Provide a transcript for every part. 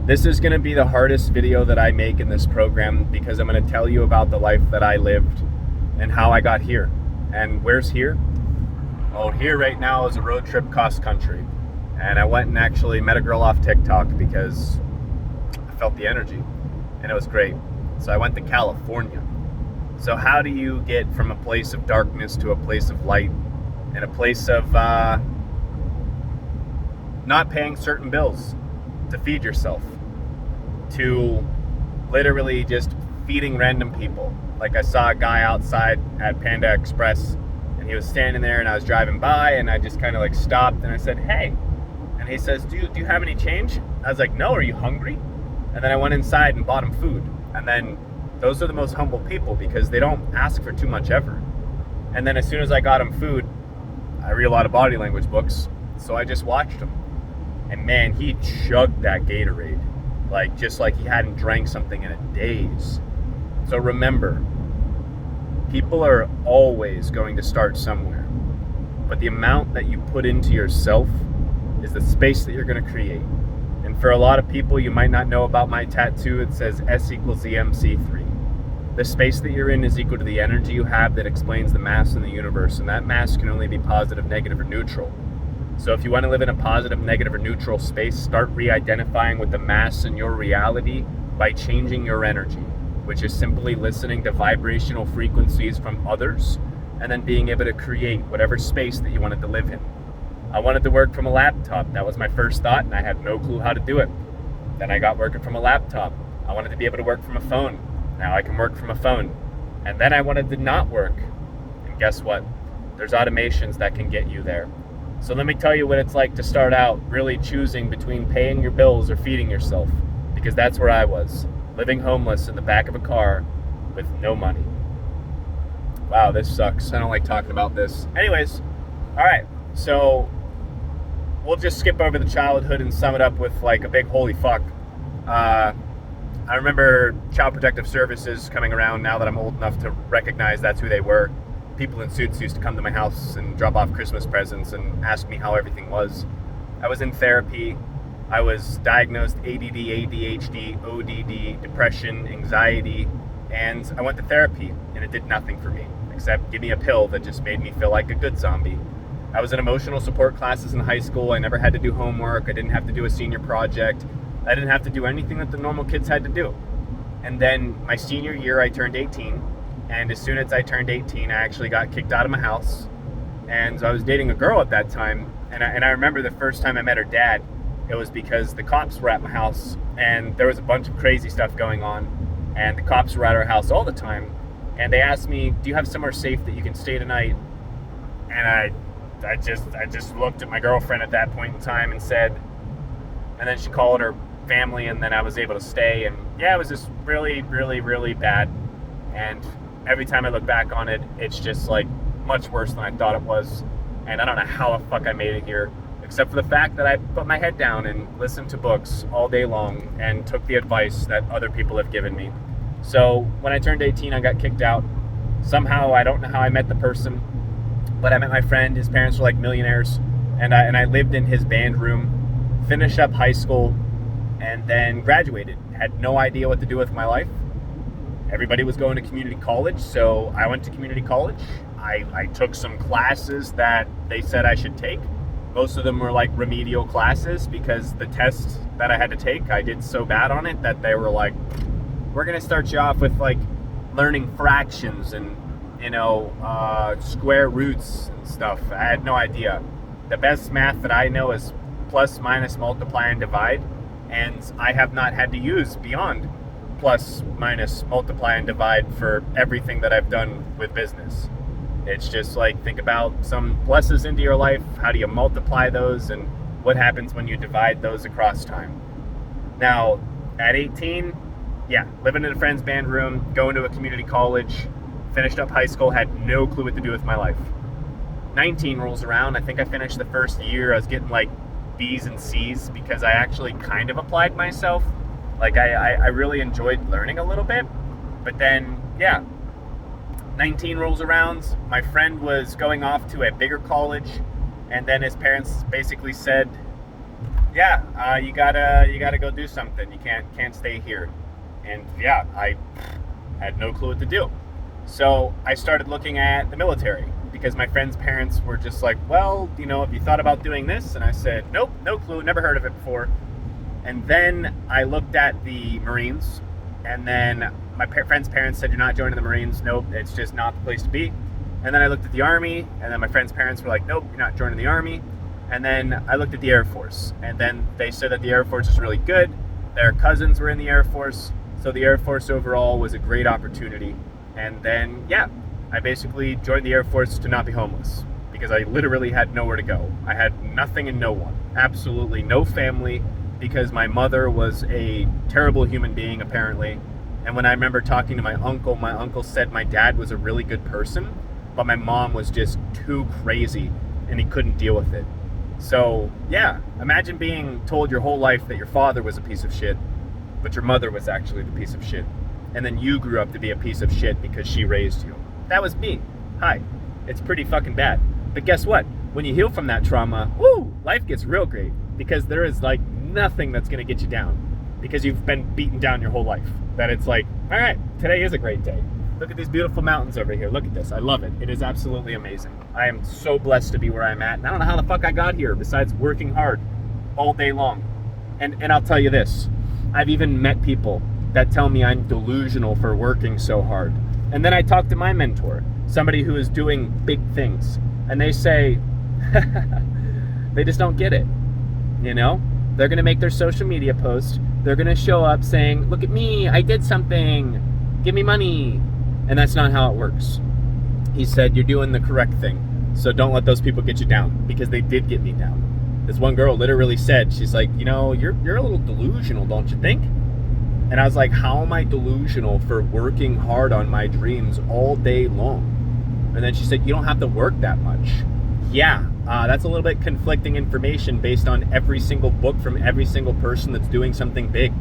This is going to be the hardest video that I make in this program because I'm going to tell you about the life that I lived and how I got here. And where's here? Oh, here right now is a road trip cross country. And I went and actually met a girl off TikTok because I felt the energy and it was great. So I went to California. So how do you get from a place of darkness to a place of light and a place of not paying certain bills to feed yourself, to literally just feeding random people? Like I saw a guy outside at Panda Express and he was standing there and I was driving by and I just kind of like stopped and I said, "Hey." And he says, do you have any change? I was like, "No, are you hungry?" And then I went inside and bought him food. And then those are the most humble people because they don't ask for too much ever. And then as soon as I got him food, I read a lot of body language books, so I just watched him. And man, he chugged that Gatorade, like just like he hadn't drank something in days. So remember, people are always going to start somewhere, but the amount that you put into yourself is the space that you're going to create. And for a lot of people, you might not know about my tattoo. It says S equals EMC3. The space that you're in is equal to the energy you have that explains the mass in the universe, and that mass can only be positive, negative, or neutral. So if you want to live in a positive, negative, or neutral space, start re-identifying with the mass in your reality by changing your energy, which is simply listening to vibrational frequencies from others and then being able to create whatever space that you wanted to live in. I wanted to work from a laptop. That was my first thought, and I had no clue how to do it. Then I got working from a laptop. I wanted to be able to work from a phone. Now I can work from a phone. And then I wanted to not work. And guess what? There's automations that can get you there. So let me tell you what it's like to start out really choosing between paying your bills or feeding yourself, because that's where I was, living homeless in the back of a car with no money. Wow, this sucks. I don't like talking about this. Anyways, all right, so we'll just skip over the childhood and sum it up with like a big holy fuck. I remember Child Protective Services coming around now that I'm old enough to recognize that's who they were. People in suits used to come to my house and drop off Christmas presents and ask me how everything was. I was in therapy. I was diagnosed ADD, ADHD, ODD, depression, anxiety, and I went to therapy and it did nothing for me except give me a pill that just made me feel like a good zombie. I was in emotional support classes in high school. I never had to do homework. I didn't have to do a senior project. I didn't have to do anything that the normal kids had to do. And then my senior year, I turned 18. And as soon as I turned 18, I actually got kicked out of my house. And I was dating a girl at that time. And I remember the first time I met her dad, it was because the cops were at my house and there was a bunch of crazy stuff going on. And the cops were at our house all the time. And they asked me, "Do you have somewhere safe that you can stay tonight?" And I just looked at my girlfriend at that point in time and said, and then she called her family, and then I was able to stay. And yeah, it was just really, really, really bad. And every time I look back on it, it's just like much worse than I thought it was. And I don't know how the fuck I made it here, except for the fact that I put my head down and listened to books all day long and took the advice that other people have given me. So when I turned 18, I got kicked out. Somehow, I don't know how I met the person, but I met my friend. His parents were like millionaires, and I lived in his band room, finished up high school, and then graduated. Had no idea what to do with my life. Everybody was going to community college, so I went to community college. I took some classes that they said I should take. Most of them were like remedial classes because the test that I had to take, I did so bad on it that they were like, "We're going to start you off with like learning fractions and square roots and stuff." I had no idea. The best math that I know is plus, minus, multiply, and divide. And I have not had to use beyond plus, minus, multiply, and divide for everything that I've done with business. It's just like, think about some pluses into your life. How do you multiply those? And what happens when you divide those across time? Now, at 18, yeah, living in a friend's band room, going to a community college, finished up high school, had no clue what to do with my life. 19 rolls around. I think I finished the first year. I was getting like B's and C's because I actually kind of applied myself. Like I really enjoyed learning a little bit. But then, yeah, 19 rolls around. My friend was going off to a bigger college, and then his parents basically said, yeah, you gotta go do something. You can't stay here. And yeah, I had no clue what to do. So I started looking at the military because my friends' parents were just like, well, have you thought about doing this? And I said, nope, no clue, never heard of it before. And then I looked at the Marines, and then my friend's parents said, you're not joining the Marines. Nope, it's just not the place to be. And then I looked at the Army, and then my friend's parents were like, nope, you're not joining the Army. And then I looked at the Air Force, and then they said that the Air Force is really good. Their cousins were in the Air Force, so the Air Force overall was a great opportunity. And then, yeah, I basically joined the Air Force to not be homeless, because I literally had nowhere to go. I had nothing and no one, absolutely no family, because my mother was a terrible human being, apparently. And when I remember talking to my uncle said my dad was a really good person, but my mom was just too crazy, and he couldn't deal with it. So, yeah, imagine being told your whole life that your father was a piece of shit, but your mother was actually the piece of shit. And then you grew up to be a piece of shit because she raised you. That was me. Hi. It's pretty fucking bad. But guess what? When you heal from that trauma, life gets real great, because there is like nothing that's going to get you down, because you've been beaten down your whole life. That it's like, all right, today is a great day. Look at these beautiful mountains over here. Look at this. I love it. It is absolutely amazing. I am so blessed to be where I'm at. And I don't know how the fuck I got here besides working hard all day long. And I'll tell you this. I've even met people that tell me I'm delusional for working so hard. And then I talk to my mentor, somebody who is doing big things. And they say, they just don't get it. They're going to make their social media post. They're going to show up saying, look at me, I did something. Give me money. And that's not how it works. He said, you're doing the correct thing. So don't let those people get you down, because they did get me down. This one girl literally said, she's like, you're a little delusional, don't you think? And I was like, how am I delusional for working hard on my dreams all day long? And then she said, you don't have to work that much. Yeah, that's a little bit conflicting information based on every single book from every single person that's doing something big.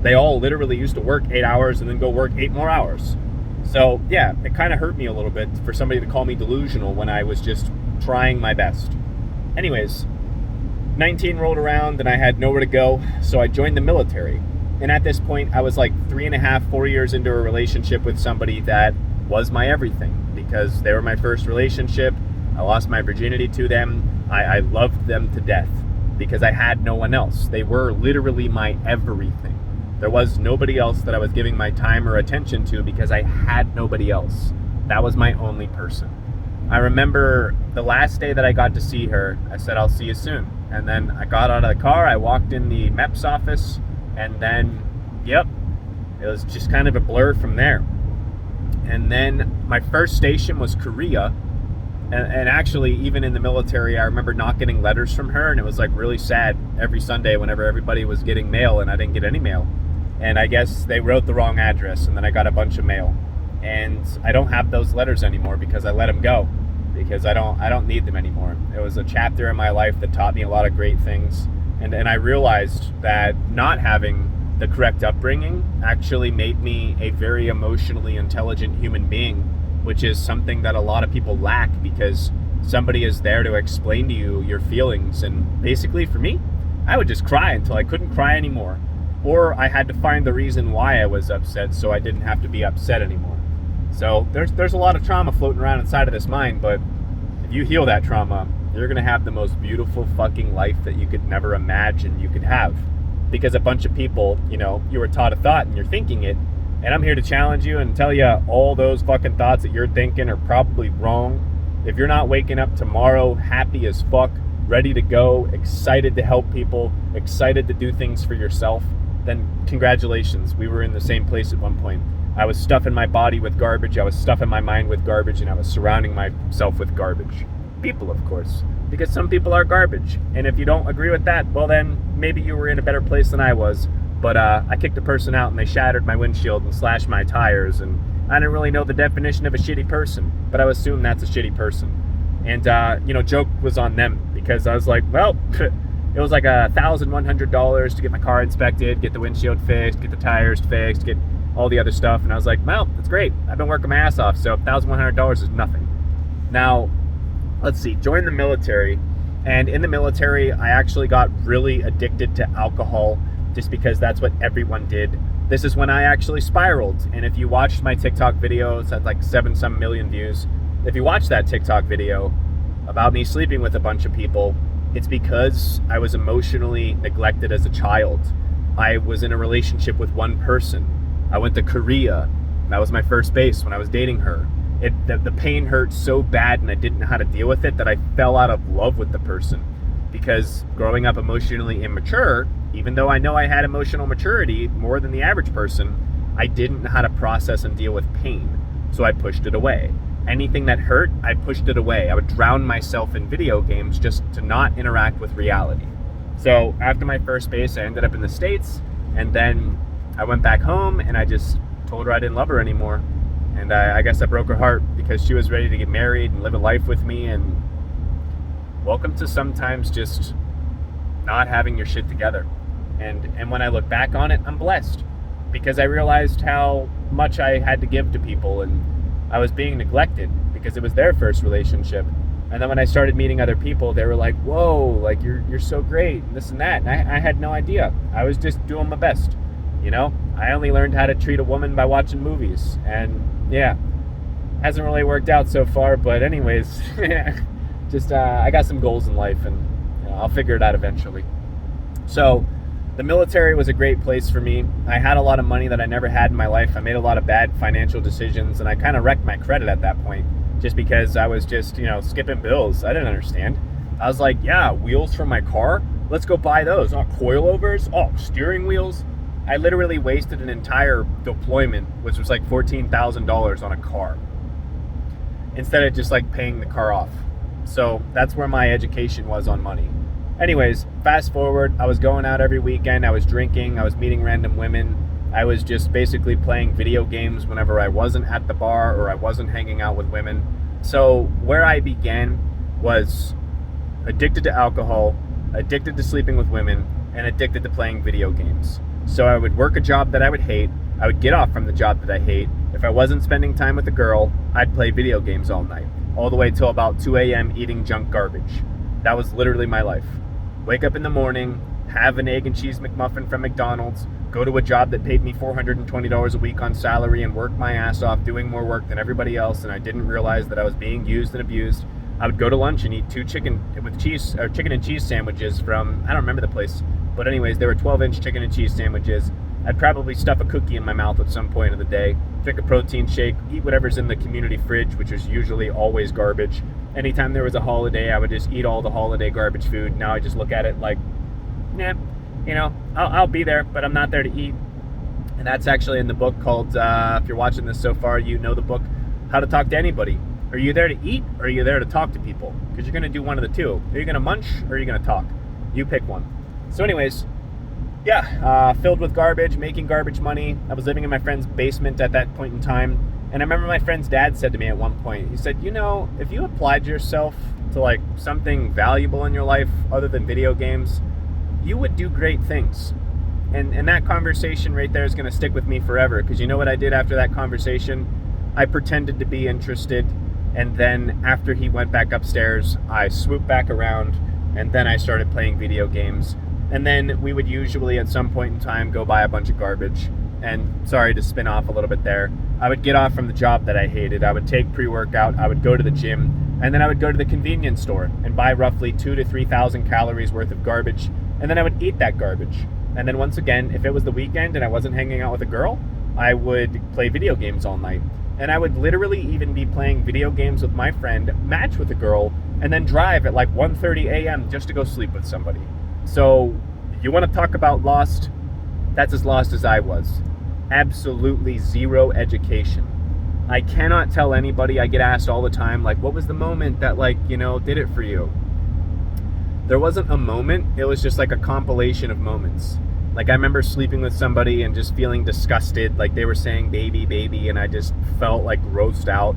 They all literally used to work 8 hours and then go work 8 more hours. So yeah, it kind of hurt me a little bit for somebody to call me delusional when I was just trying my best. Anyways, 19 rolled around and I had nowhere to go, so I joined the military. And at this point, I was like 3.5, 4 years into a relationship with somebody that was my everything, because they were my first relationship. I lost my virginity to them. I loved them to death because I had no one else. They were literally my everything. There was nobody else that I was giving my time or attention to because I had nobody else. That was my only person. I remember the last day that I got to see her, I said, I'll see you soon. And then I got out of the car, I walked in the MEPS office, and then, yep, it was just kind of a blur from there. And then my first station was Korea. And actually, even in the military, I remember not getting letters from her, and it was like really sad every Sunday whenever everybody was getting mail and I didn't get any mail. And I guess they wrote the wrong address, and then I got a bunch of mail. And I don't have those letters anymore because I let them go, because I don't need them anymore. It was a chapter in my life that taught me a lot of great things. And I realized that not having the correct upbringing actually made me a very emotionally intelligent human being, which is something that a lot of people lack, because somebody is there to explain to you your feelings. And basically for me, I would just cry until I couldn't cry anymore. Or I had to find the reason why I was upset so I didn't have to be upset anymore. So there's a lot of trauma floating around inside of this mind, but if you heal that trauma, you're going to have the most beautiful fucking life that you could never imagine you could have. Because a bunch of people, you were taught a thought and you're thinking it, and I'm here to challenge you and tell you all those fucking thoughts that you're thinking are probably wrong. If you're not waking up tomorrow happy as fuck, ready to go, excited to help people, excited to do things for yourself, then congratulations, we were in the same place at one point. I was stuffing my body with garbage, I was stuffing my mind with garbage, and I was surrounding myself with garbage. People, of course, because some people are garbage. And if you don't agree with that, well then, maybe you were in a better place than I was. But I kicked a person out and they shattered my windshield and slashed my tires, and I didn't really know the definition of a shitty person, but I would assume that's a shitty person. And, joke was on them, because I was like, well, it was like $1,100 to get my car inspected, get the windshield fixed, get the tires fixed, get all the other stuff. And I was like, well, that's great. I've been working my ass off, so $1,100 is nothing. Now, let's see, join the military. And in the military, I actually got really addicted to alcohol just because that's what everyone did. This is when I actually spiraled. And if you watched my TikTok video, it's had like 7-some million views. If you watch that TikTok video about me sleeping with a bunch of people, it's because I was emotionally neglected as a child. I was in a relationship with one person. I went to Korea. That was my first base when I was dating her. The pain hurt so bad and I didn't know how to deal with it that I fell out of love with the person. Because growing up emotionally immature, even though I know I had emotional maturity more than the average person, I didn't know how to process and deal with pain. So I pushed it away. Anything that hurt, I pushed it away. I would drown myself in video games just to not interact with reality. So after my first base, I ended up in the States, and then I went back home and I just told her I didn't love her anymore. And I guess I broke her heart because she was ready to get married and live a life with me. And welcome to sometimes just not having your shit together. And when I look back on it, I'm blessed because I realized how much I had to give to people, and I was being neglected because it was their first relationship. And then when I started meeting other people, they were like, whoa, like you're so great, and this and that. And I had no idea. I was just doing my best. I only learned how to treat a woman by watching movies. And yeah, hasn't really worked out so far. But anyways, just I got some goals in life, and I'll figure it out eventually. So the military was a great place for me. I had a lot of money that I never had in my life. I made a lot of bad financial decisions, and I kind of wrecked my credit at that point just because I was just, skipping bills. I didn't understand. I was like, yeah, wheels from my car? Let's go buy those. Oh, coilovers? Oh, steering wheels? I literally wasted an entire deployment, which was like $14,000 on a car, instead of just like paying the car off. So that's where my education was on money. Anyways, fast forward, I was going out every weekend, I was drinking, I was meeting random women, I was just basically playing video games whenever I wasn't at the bar or I wasn't hanging out with women. So where I began was addicted to alcohol, addicted to sleeping with women, and addicted to playing video games. So I would work a job that I would hate, I would get off from the job that I hate. If I wasn't spending time with a girl, I'd play video games all night, all the way till about 2 a.m. eating junk garbage. That was literally my life. Wake up in the morning, have an egg and cheese McMuffin from McDonald's, go to a job that paid me $420 a week on salary and work my ass off doing more work than everybody else, and I didn't realize that I was being used and abused. I would go to lunch and eat 2 chicken and cheese sandwiches from, I don't remember the place, but anyways, they were 12-inch chicken and cheese sandwiches. I'd probably stuff a cookie in my mouth at some point of the day, drink a protein shake, eat whatever's in the community fridge, which is usually always garbage. Anytime there was a holiday, I would just eat all the holiday garbage food. Now I just look at it like, I'll be there, but I'm not there to eat. And that's actually in the book called, if you're watching this so far, you know the book, How to Talk to Anybody. Are you there to eat, or are you there to talk to people? Because you're going to do one of the two. Are you going to munch, or are you going to talk? You pick one. So anyways, filled with garbage, making garbage money. I was living in my friend's basement at that point in time. And I remember my friend's dad said to me at one point, he said, if you applied yourself to like something valuable in your life other than video games, you would do great things. And that conversation right there is going to stick with me forever, because you know what I did after that conversation? I pretended to be interested, and then after he went back upstairs, I swooped back around, and then I started playing video games. And then we would usually at some point in time go buy a bunch of garbage. And sorry to spin off a little bit there, I would get off from the job that I hated. I would take pre-workout, I would go to the gym, and then I would go to the convenience store and buy roughly 2,000 to 3,000 calories worth of garbage, and then I would eat that garbage. And then once again, if it was the weekend and I wasn't hanging out with a girl, I would play video games all night. And I would literally even be playing video games with my friend, match with a girl, and then drive at like 1:30 a.m. just to go sleep with somebody. So you want to talk about lost? That's as lost as I was. Absolutely zero education. I cannot tell anybody. I get asked all the time, like, what was the moment that did it for you? There wasn't a moment. It was just like a compilation of moments. Like, I remember sleeping with somebody and just feeling disgusted, like they were saying baby, baby, and I just felt like grossed out,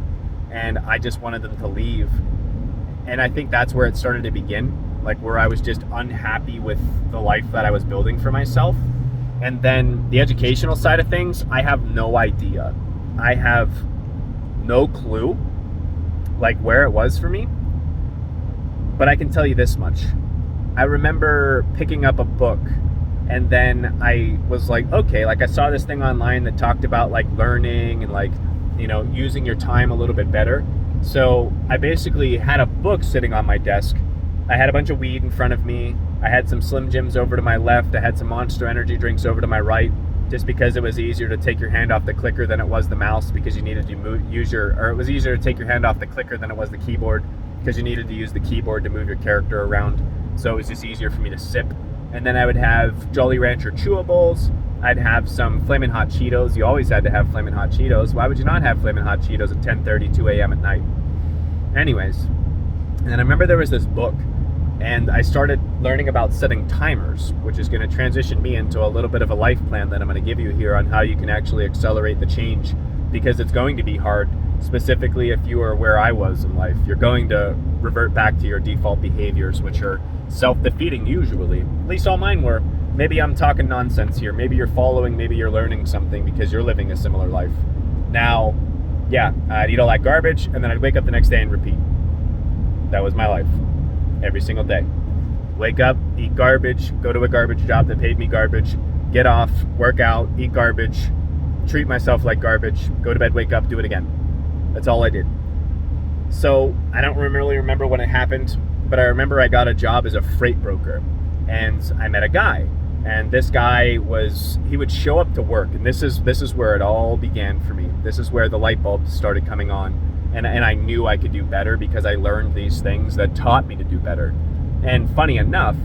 and I just wanted them to leave. And I think that's where it started to begin, like where I was just unhappy with the life that I was building for myself. And then the educational side of things, I have no idea. I have no clue like where it was for me. But I can tell you this much. I remember picking up a book, and then I was like, okay, like I saw this thing online that talked about like learning and like, you know, using your time a little bit better. So I basically had a book sitting on my desk. I had a bunch of weed in front of me. I had some Slim Jims over to my left. I had some Monster Energy drinks over to my right, just because it was easier to take your hand off the clicker than it was the mouse, because you needed to it was easier to take your hand off the clicker than it was the keyboard, because you needed to use the keyboard to move your character around. So it was just easier for me to sip. And then I would have Jolly Rancher chewables. I'd have some Flamin' Hot Cheetos. You always had to have Flamin' Hot Cheetos. Why would you not have Flamin' Hot Cheetos at 10:30, 2 a.m. at night? Anyways, and I remember there was this book, and I started learning about setting timers, which is going to transition me into a little bit of a life plan that I'm going to give you here on how you can actually accelerate the change, because it's going to be hard, specifically if you are where I was in life. You're going to revert back to your default behaviors, which are self-defeating usually. At least all mine were. Maybe I'm talking nonsense here. Maybe you're following, maybe you're learning something because you're living a similar life. Now, yeah, I'd eat all that garbage, and then I'd wake up the next day and repeat. That was my life. Every single day. Wake up, eat garbage, go to a garbage job that paid me garbage, get off, work out, eat garbage, treat myself like garbage, go to bed, wake up, do it again. That's all I did. So I don't really remember when it happened, but I remember I got a job as a freight broker, and I met a guy, and this guy he would show up to work, and this is where it all began for me. This is where the light bulbs started coming on, and I knew I could do better because I learned these things that taught me to do better. And funny enough,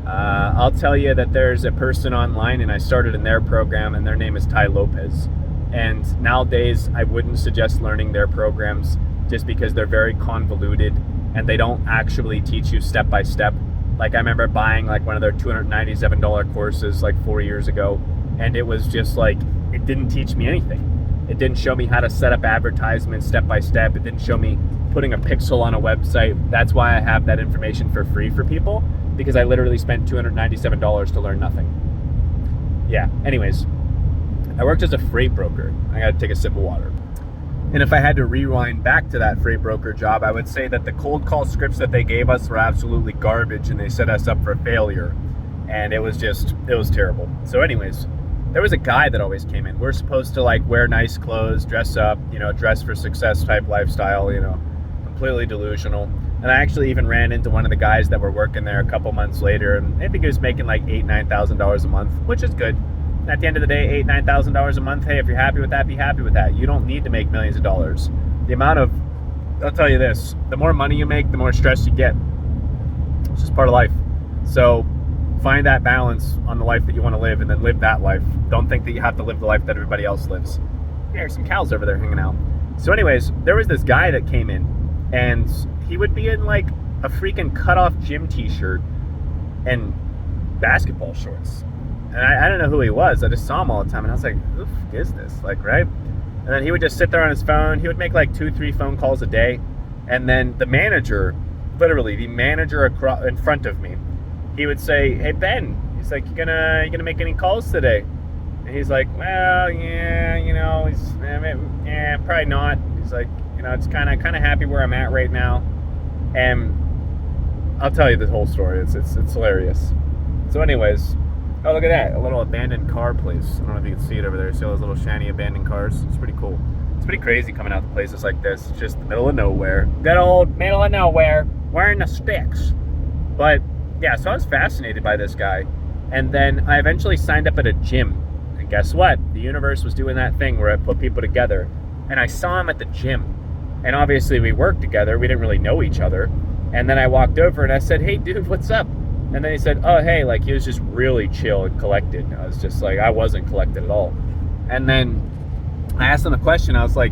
I'll tell you that there's a person online, and I started in their program, and their name is Tai Lopez. And nowadays, I wouldn't suggest learning their programs just because they're very convoluted and they don't actually teach you step by step. Like I remember buying like one of their $297 courses like 4 years ago, and it was just like, it didn't teach me anything. It didn't show me how to set up advertisements step by step. It didn't show me putting a pixel on a website. That's why I have that information for free for people, because I literally spent $297 to learn nothing. Yeah, anyways, I worked as a freight broker. I gotta take a sip of water. And if I had to rewind back to that freight broker job, I would say that the cold call scripts that they gave us were absolutely garbage, and they set us up for failure. And it was terrible. So anyways, there was a guy that always came in. We're supposed to like wear nice clothes, dress up, dress for success type lifestyle, completely delusional. And I actually even ran into one of the guys that were working there a couple months later, and I think he was making like $8,000-$9,000 a month, which is good. At the end of the day, $8,000-$9,000 a month, hey, if you're happy with that, be happy with that. You don't need to make millions of dollars. I'll tell you this, the more money you make, the more stress you get. It's just part of life. So find that balance on the life that you want to live, and then live that life. Don't think that you have to live the life that everybody else lives. There's some cows over there hanging out. So anyways, there was this guy that came in, and he would be in like a freaking cut-off gym t-shirt and basketball shorts. And I don't know who he was. I just saw him all the time, and I was like, who the fuck is this? Like, right? And then he would just sit there on his phone. He would make like 2-3 phone calls a day. And then the manager, literally the manager in front of me, he would say, hey, Ben, he's like, you gonna make any calls today? And he's like, well, yeah, probably not. He's like, it's kind of happy where I'm at right now. And I'll tell you the whole story. It's hilarious. So anyways, oh, look at that. A little abandoned car place. I don't know if you can see it over there. See all those little shiny abandoned cars? It's pretty cool. It's pretty crazy coming out to places like this. It's just the middle of nowhere. Good old middle of nowhere. Wearing the sticks. But, yeah, so I was fascinated by this guy. And then I eventually signed up at a gym. And guess what? The universe was doing that thing where it put people together. And I saw him at the gym. And obviously we worked together. We didn't really know each other. And then I walked over and I said, hey, dude, what's up? And then he said, oh, hey, like he was just really chill and collected. And I was just like, I wasn't collected at all. And then I asked him a question. I was like,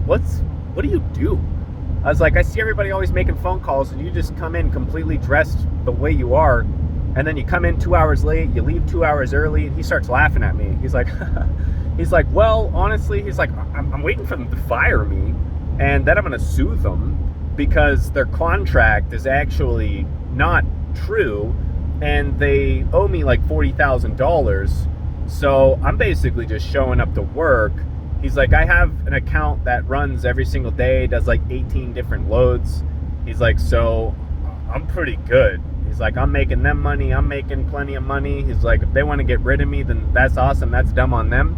what do you do? I was like, I see everybody always making phone calls, and you just come in completely dressed the way you are. And then you come in 2 hours late, you leave 2 hours early, and he starts laughing at me. He's like, well, honestly, he's like, I'm waiting for them to fire me, and then I'm going to sue them, because their contract is actually not true, and they owe me like $40,000. So I'm basically just showing up to work. He's like, I have an account that runs every single day, does like 18 different loads, He's like, so I'm pretty good. He's like, I'm making them money. I'm making plenty of money. He's like, if they want to get rid of me, then that's awesome. That's dumb on them.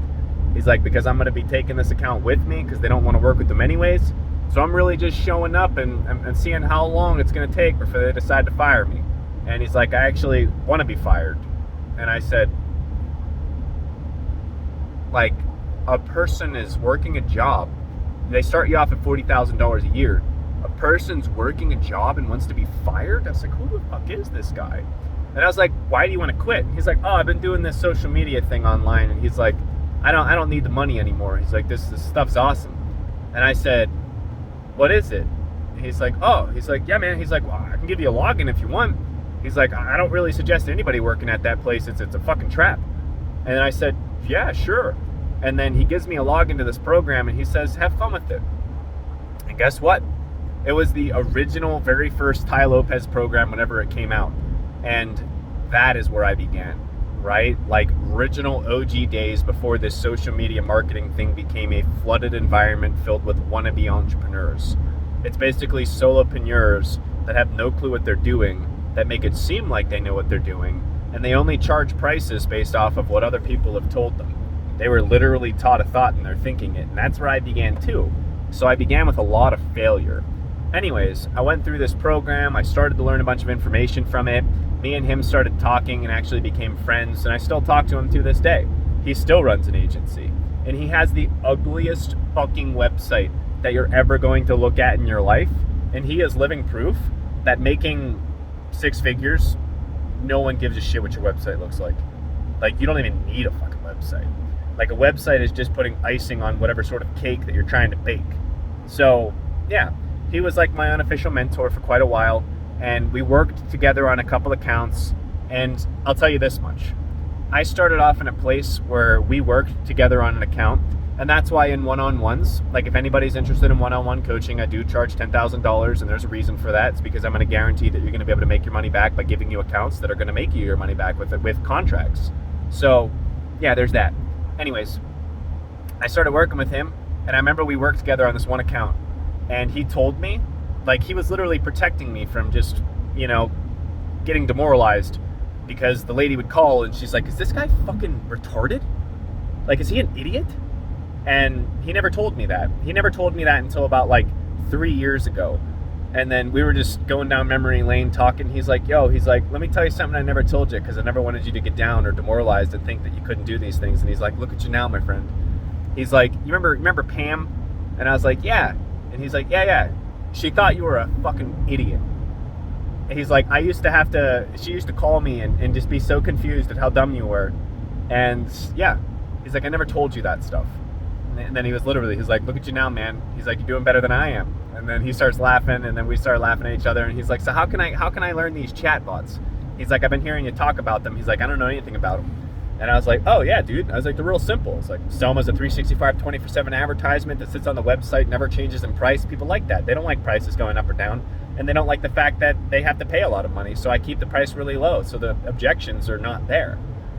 He's like, because I'm going to be taking this account with me because they don't want to work with them anyways. So I'm really just showing up and seeing how long it's going to take before they decide to fire me. And he's like, I actually want to be fired. And I said, like, a person is working a job. They start you off at $40,000 a year. A person's working a job and wants to be fired? I was like, who the fuck is this guy? And I was like, why do you want to quit? He's like, oh, I've been doing this social media thing online. And he's like, I don't need the money anymore. He's like, this stuff's awesome. And I said, what is it? He's like, yeah, man. He's like, well, I can give you a login if you want. He's like, I don't really suggest anybody working at that place. It's a fucking trap. And I said, yeah, sure. And then he gives me a login to this program and he says, have fun with it. And guess what? It was the original, very first Tai Lopez program whenever it came out. And that is where I began, right? Like original OG days before this social media marketing thing became a flooded environment filled with wannabe entrepreneurs. It's basically solopreneurs that have no clue what they're doing, that make it seem like they know what they're doing, and they only charge prices based off of what other people have told them. They were literally taught a thought and they're thinking it. And that's where I began too. So I began with a lot of failure. Anyways, I went through this program. I started to learn a bunch of information from it. Me and him started talking and actually became friends. And I still talk to him to this day. He still runs an agency. And he has the ugliest fucking website that you're ever going to look at in your life. And he is living proof that making 6 figures, no one gives a shit what your website looks like. Like, you don't even need a fucking website. Like, a website is just putting icing on whatever sort of cake that you're trying to bake. So, yeah, he was like my unofficial mentor for quite a while, and we worked together on a couple accounts, and I'll tell you this much. I started off in a place where we worked together on an account, and that's why in one-on-ones, like if anybody's interested in one-on-one coaching, I do charge $10,000, and there's a reason for that. It's because I'm going to guarantee that you're going to be able to make your money back by giving you accounts that are going to make you your money back with contracts. So, yeah, there's that. Anyways, I started working with him, and I remember we worked together on this one account, and he told me, like, he was literally protecting me from just, getting demoralized, because the lady would call and she's like, is this guy fucking retarded? Like, is he an idiot? And he never told me that. He never told me that until about like 3 years ago. And then we were just going down memory lane talking. He's like, let me tell you something I never told you, because I never wanted you to get down or demoralized and think that you couldn't do these things. And he's like, look at you now, my friend. He's like, you remember Pam? And I was like, yeah. And he's like, yeah. She thought you were a fucking idiot. And he's like, she used to call me and just be so confused at how dumb you were. And yeah, he's like, I never told you that stuff. And then he's like, look at you now, man. He's like, you're doing better than I am. And then he starts laughing, and then we start laughing at each other. And he's like, so how can I learn these chatbots? He's like, I've been hearing you talk about them. He's like, I don't know anything about them. And I was like, oh yeah, dude. I was like, they're real simple. It's like, Selma's a 365 24/7 advertisement that sits on the website, never changes in price. People like that. They don't like prices going up or down, and they don't like the fact that they have to pay a lot of money. So I keep the price really low, so the objections are not there.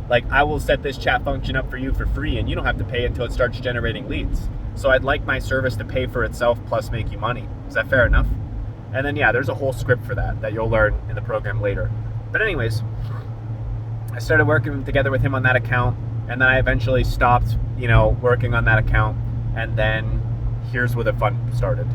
Like, I will set this chat function up for you for free, and you don't have to pay until it starts generating leads. So I'd like my service to pay for itself plus make you money. Is that fair enough? And then, yeah, there's a whole script for that you'll learn in the program later. But anyways, I started working together with him on that account, and then I eventually stopped, working on that account. And then here's where the fun started.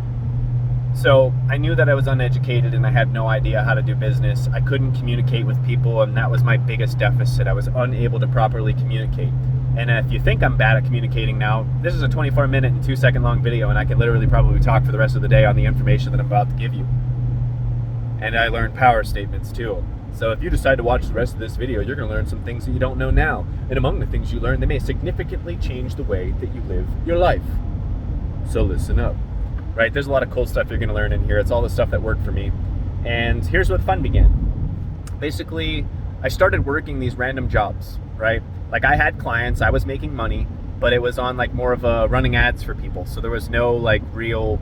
So I knew that I was uneducated and I had no idea how to do business. I couldn't communicate with people, and that was my biggest deficit. I was unable to properly communicate. And if you think I'm bad at communicating now, this is a 24-minute and 2-second long video, and I can literally probably talk for the rest of the day on the information that I'm about to give you. And I learned power statements too. So if you decide to watch the rest of this video, you're going to learn some things that you don't know now. And among the things you learn, they may significantly change the way that you live your life. So listen up. Right? There's a lot of cool stuff you're going to learn in here. It's all the stuff that worked for me. And here's where the fun began. Basically, I started working these random jobs, right? Like, I had clients, I was making money, but it was on like more of a running ads for people. So there was no like real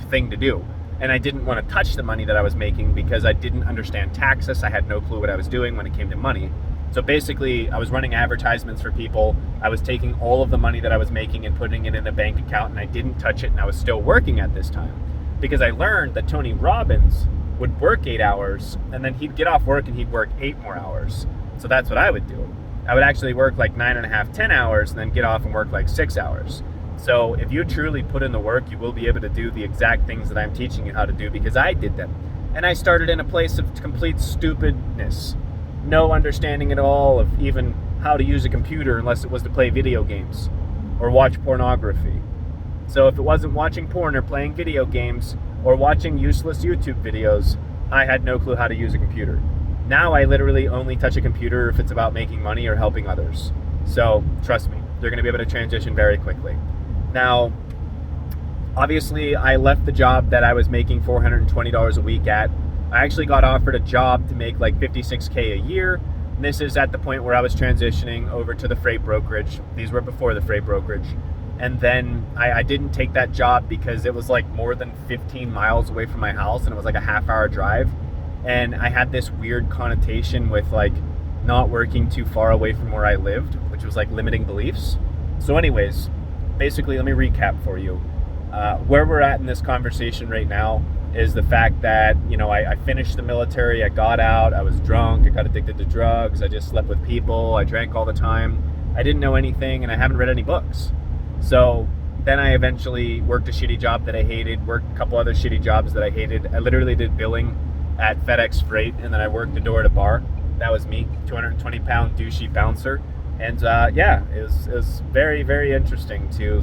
thing to do. And I didn't want to touch the money that I was making because I didn't understand taxes. I had no clue what I was doing when it came to money. So basically, I was running advertisements for people. I was taking all of the money that I was making and putting it in a bank account, and I didn't touch it, and I was still working at this time. because I learned that Tony Robbins would work 8 hours and then he'd get off work and he'd work 8 more hours. So that's what I would do. I would actually work like 9.5, 10 hours and then get off and work like 6 hours. So if you truly put in the work, you will be able to do the exact things that I'm teaching you how to do, because I did them. And I started in a place of complete stupidness. No understanding at all of even how to use a computer unless it was to play video games or watch pornography. So if it wasn't watching porn or playing video games or watching useless YouTube videos, I had no clue how to use a computer. Now I literally only touch a computer if it's about making money or helping others. So trust me, they're going to be able to transition very quickly. Now, obviously, I left the job that I was making $420 a week at. I actually got offered a job to make like $56K a year. And this is at the point where I was transitioning over to the freight brokerage. These were before the freight brokerage. And then I didn't take that job because it was like more than 15 miles away from my house, and it was like a half-hour drive. And I had this weird connotation with like not working too far away from where I lived, which was like limiting beliefs. So anyways, basically, let me recap for you. Where we're at in this conversation right now is the fact that, I finished the military, I got out, I was drunk, I got addicted to drugs, I just slept with people, I drank all the time, I didn't know anything, and I haven't read any books. So then I eventually worked a shitty job that I hated, worked a couple other shitty jobs that I hated. I literally did billing at FedEx Freight, and then I worked the door to bar. That was me, 220-pound douchey bouncer. And it was very, very interesting to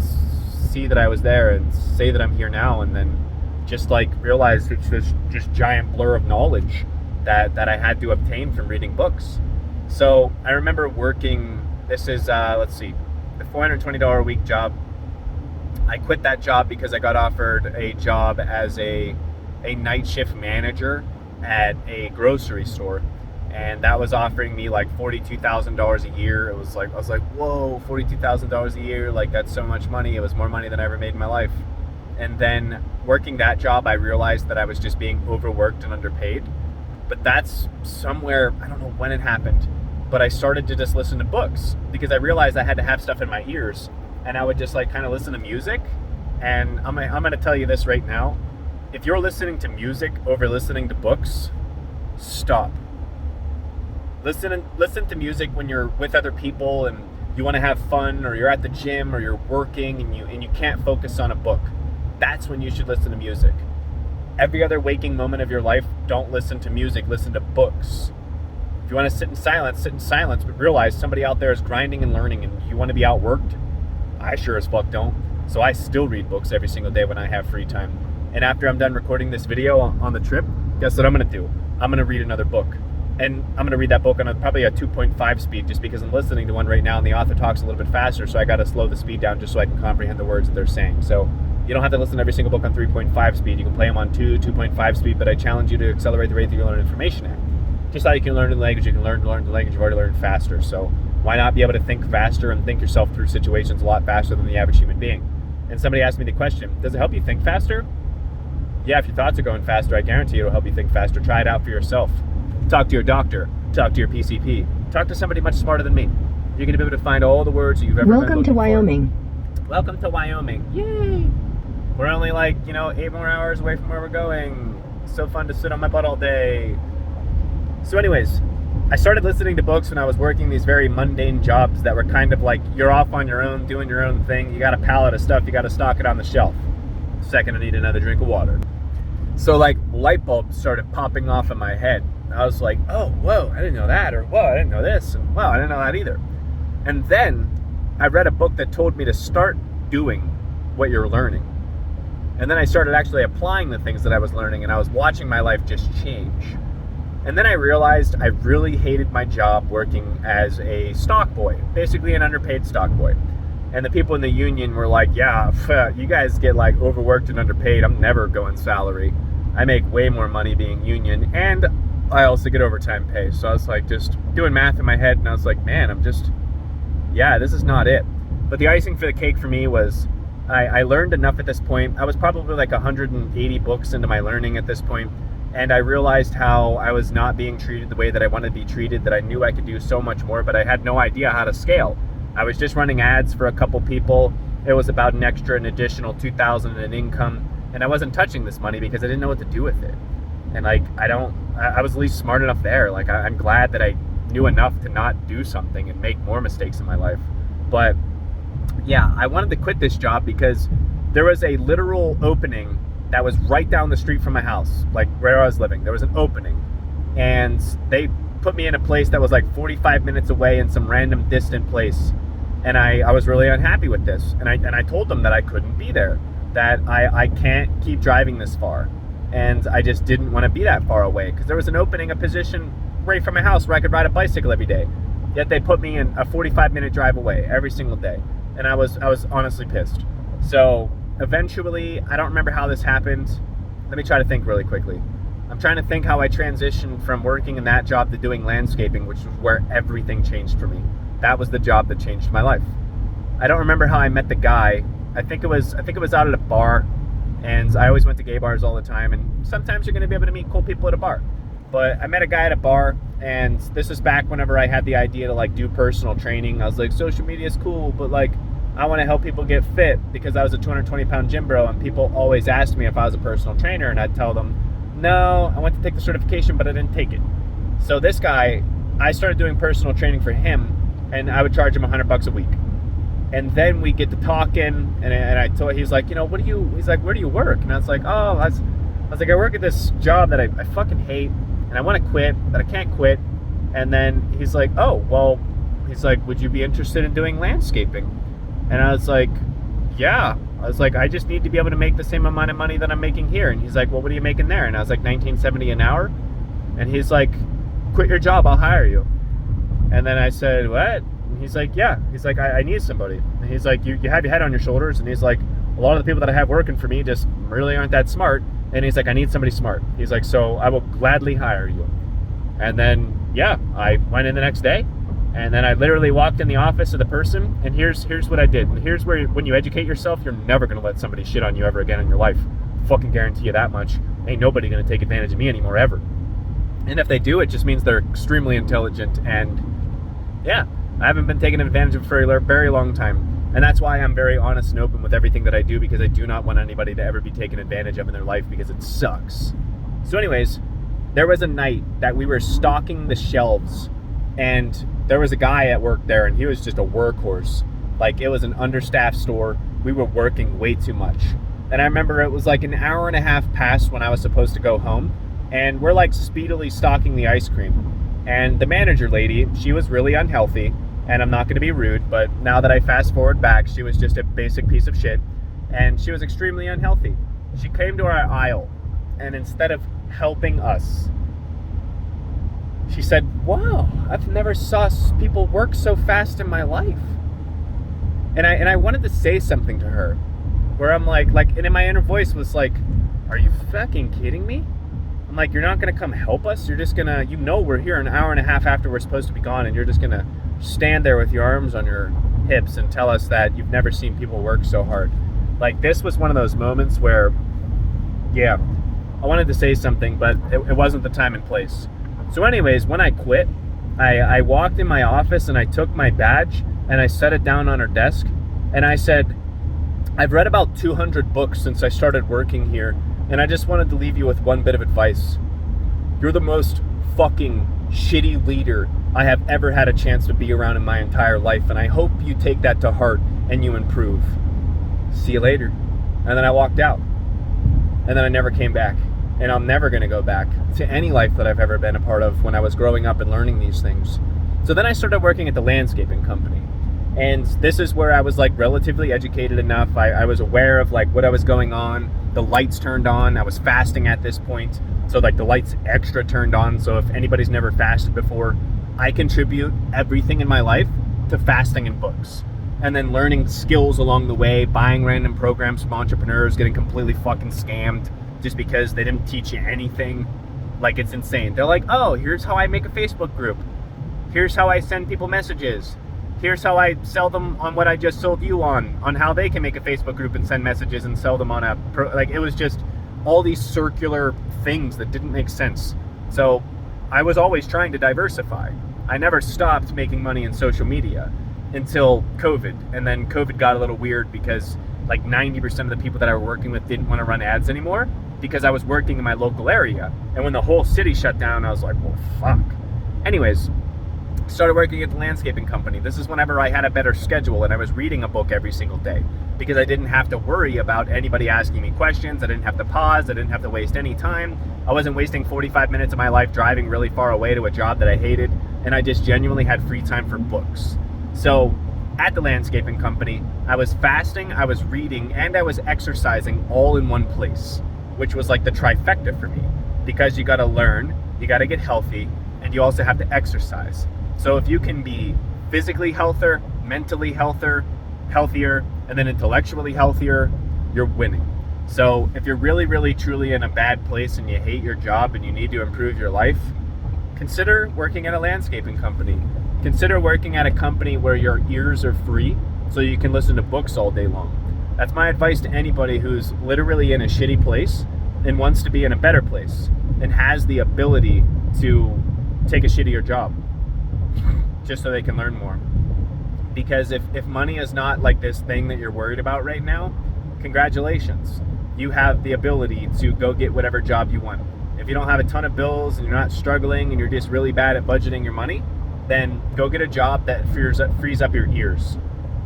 see that I was there and say that I'm here now, and then just like realize it's this just giant blur of knowledge that I had to obtain from reading books. So I remember working, this is, the $420 a week job. I quit that job because I got offered a job as a night shift manager at a grocery store. And that was offering me like $42,000 a year. I was like, whoa, $42,000 a year. Like, that's so much money. It was more money than I ever made in my life. And then working that job, I realized that I was just being overworked and underpaid. But that's somewhere, I don't know when it happened, but I started to just listen to books because I realized I had to have stuff in my ears. And I would just like kind of listen to music. And I'm going to tell you this right now. If you're listening to music over listening to books, stop. Listen to music when you're with other people and you want to have fun, or you're at the gym, or you're working and you can't focus on a book. That's when you should listen to music. Every other waking moment of your life, don't listen to music, listen to books. If you want to sit in silence, but realize somebody out there is grinding and learning, and you want to be outworked. I sure as fuck don't. So I still read books every single day when I have free time. And after I'm done recording this video on the trip, guess what I'm going to do? I'm going to read another book. And I'm going to read that book on probably a 2.5 speed, just because I'm listening to one right now and the author talks a little bit faster, so I got to slow the speed down just so I can comprehend the words that they're saying. So you don't have to listen to every single book on 3.5 speed. You can play them on 2.5 speed, but I challenge you to accelerate the rate that you learn information at. Just how you can learn the language, you can learn the language you've already learned faster. So why not be able to think faster and think yourself through situations a lot faster than the average human being? And somebody asked me the question, does it help you think faster? Yeah, if your thoughts are going faster, I guarantee it'll help you think faster. Try it out for yourself. Talk to your doctor. Talk to your PCP. Talk to somebody much smarter than me. You're going to be able to find all the words that you've ever Welcome to Wyoming. Welcome to Wyoming. Yay! We're only 8 more hours away from where we're going. So fun to sit on my butt all day. So anyways, I started listening to books when I was working these very mundane jobs that were kind of like, you're off on your own, doing your own thing. You got a pallet of stuff, you got to stock it on the shelf. Second, I need another drink of water. So light bulbs started popping off in my head. I was like, oh, whoa, I didn't know that. Or, whoa, I didn't know this. And, wow, I didn't know that either. And then I read a book that told me to start doing what you're learning. And then I started actually applying the things that I was learning, and I was watching my life just change. And then I realized I really hated my job working as a stock boy, basically an underpaid stock boy. And the people in the union were like, yeah, you guys get overworked and underpaid. I'm never going salary. I make way more money being union, and I also get overtime pay. So I was just doing math in my head, and I was like, man, this is not it. But the icing for the cake for me was I learned enough at this point. I was probably 180 books into my learning at this point, and I realized how I was not being treated the way that I wanted to be treated, that I knew I could do so much more, but I had no idea how to scale. I was just running ads for a couple people. It was about an additional $2,000 in income. and I wasn't touching this money because I didn't know what to do with it. And like, I was at least smart enough there. Like, I'm glad that I knew enough to not do something and make more mistakes in my life. But yeah, I wanted to quit this job because there was a literal opening that was right down the street from my house, like where I was living. There was an opening, and they put me in a place that was like 45 minutes away in some random distant place. And I was really unhappy with this. And I told them that I couldn't be there, that I can't keep driving this far. And I just didn't want to be that far away because there was an opening, a position right from my house where I could ride a bicycle every day. Yet they put me in a 45-minute drive away every single day. And I was honestly pissed. So eventually, I don't remember how this happened. Let me try to think really quickly. I'm trying to think how I transitioned from working in that job to doing landscaping, which was where everything changed for me. That was the job that changed my life. I don't remember how I met the guy. I think it was out at a bar, and I always went to gay bars all the time, and sometimes you're going to be able to meet cool people at a bar. But I met a guy at a bar, and this is back whenever I had the idea to like do personal training. I was like, social media is cool, but like I want to help people get fit because I was a 220-pound gym bro, and people always asked me if I was a personal trainer, and I'd tell them, no, I went to take the certification, but I didn't take it. So this guy, I started doing personal training for him, and I would charge him $100 a week. And then we get to talking, and I told, he's like, he's like, where do you work? And I was like, I was like, I work at this job that I fucking hate, and I want to quit, but I can't quit. And then he's like, he's like, would you be interested in doing landscaping? And I was like, yeah. I was like, I just need to be able to make the same amount of money that I'm making here. And he's like, well, what are you making there? And I was like, $19.70 an hour. And he's like, quit your job, I'll hire you. And then I said, what? And he's like, yeah. He's like, I need somebody. And he's like, you have your head on your shoulders. And he's like, a lot of the people that I have working for me just really aren't that smart. And he's like, I need somebody smart. He's like, so I will gladly hire you. And then, yeah, I went in the next day. And then I literally walked in the office of the person, and here's what I did. And here's where, when you educate yourself, you're never going to let somebody shit on you ever again in your life. Fucking guarantee you that much. Ain't nobody going to take advantage of me anymore, ever. And if they do, it just means they're extremely intelligent. And yeah, I haven't been taken advantage of for a very long time. And that's why I'm very honest and open with everything that I do, because I do not want anybody to ever be taken advantage of in their life, because it sucks. So anyways, there was a night that we were stocking the shelves, and there was a guy at work there, and he was just a workhorse. Like, it was an understaffed store. We were working way too much. And I remember it was like an hour and a half past when I was supposed to go home, and we're like speedily stocking the ice cream. And the manager lady, she was really unhealthy, and I'm not going to be rude, but now that I fast forward back, she was just a basic piece of shit, and she was extremely unhealthy. She came to our aisle, and instead of helping us, she said, wow, I've never saw people work so fast in my life. And I wanted to say something to her, where I'm like, and in my inner voice was like, are you fucking kidding me? I'm like, you're not going to come help us? You're just going to, we're here an hour and a half after we're supposed to be gone, and you're just going to stand there with your arms on your hips and tell us that you've never seen people work so hard. Like, this was one of those moments where, yeah, I wanted to say something, but it wasn't the time and place. So anyways, when I quit, I walked in my office and I took my badge and I set it down on her desk, and I said, I've read about 200 books since I started working here, and I just wanted to leave you with one bit of advice. You're the most fucking shitty leader I have ever had a chance to be around in my entire life, and I hope you take that to heart and you improve. See you later. And then I walked out, and then I never came back. And I'm never going to go back to any life that I've ever been a part of when I was growing up and learning these things. So then I started working at the landscaping company. And this is where I was like relatively educated enough. I was aware of like what I was going on. The lights turned on. I was fasting at this point. So like the lights extra turned on. So if anybody's never fasted before, I contribute everything in my life to fasting and books. And then learning skills along the way, buying random programs from entrepreneurs, getting completely fucking scammed just because they didn't teach you anything. Like, it's insane. They're like, oh, here's how I make a Facebook group. Here's how I send people messages. Here's how I sell them on what I just sold you on how they can make a Facebook group and send messages and sell them on it was just all these circular things that didn't make sense. So I was always trying to diversify. I never stopped making money in social media until COVID. And then COVID got a little weird because like 90% of the people that I was working with didn't want to run ads anymore because I was working in my local area. And when the whole city shut down, I was like, well, fuck. Anyways, started working at the landscaping company. This is whenever I had a better schedule and I was reading a book every single day because I didn't have to worry about anybody asking me questions. I didn't have to pause. I didn't have to waste any time. I wasn't wasting 45 minutes of my life driving really far away to a job that I hated. And I just genuinely had free time for books. So at the landscaping company, I was fasting, I was reading, and I was exercising all in one place, which was like the trifecta for me because you got to learn, you got to get healthy, and you also have to exercise. So if you can be physically healthier, mentally healthier, and then intellectually healthier, you're winning. So if you're really, really, truly in a bad place and you hate your job and you need to improve your life, consider working at a landscaping company. Consider working at a company where your ears are free so you can listen to books all day long. That's my advice to anybody who's literally in a shitty place and wants to be in a better place and has the ability to take a shittier job just so they can learn more. Because if money is not like this thing that you're worried about right now, congratulations. You have the ability to go get whatever job you want. If you don't have a ton of bills and you're not struggling and you're just really bad at budgeting your money, then go get a job that frees up your ears.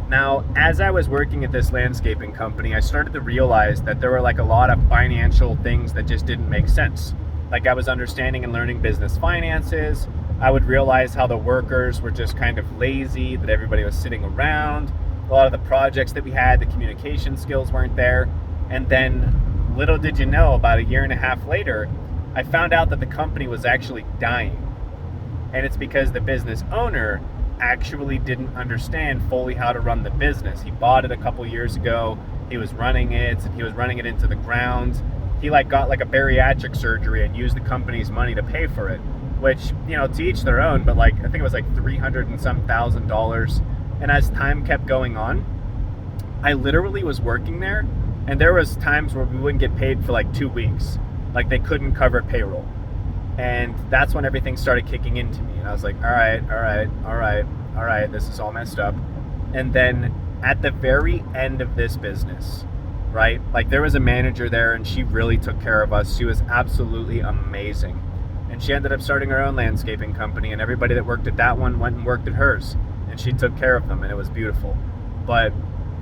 Now, as I was working at this landscaping company, I started to realize that there were like a lot of financial things that just didn't make sense. Like I was understanding and learning business finances. I would realize how the workers were just kind of lazy, that everybody was sitting around. A lot of the projects that we had, the communication skills weren't there. And then little did you know, about a year and a half later, I found out that the company was actually dying. And it's because the business owner actually didn't understand fully how to run the business. He bought it a couple years ago. He was running it. He was running it into the ground. He got a bariatric surgery and used the company's money to pay for it, which, to each their own, but I think it was like $300 and some $1,000. And as time kept going on, I literally was working there, and there was times where we wouldn't get paid for 2 weeks. They couldn't cover payroll. And that's when everything started kicking into me. And I was like, all right, this is all messed up. And then at the very end of this business, right? There was a manager there and she really took care of us. She was absolutely amazing. And she ended up starting her own landscaping company, and everybody that worked at that one went and worked at hers. And she took care of them, and it was beautiful. But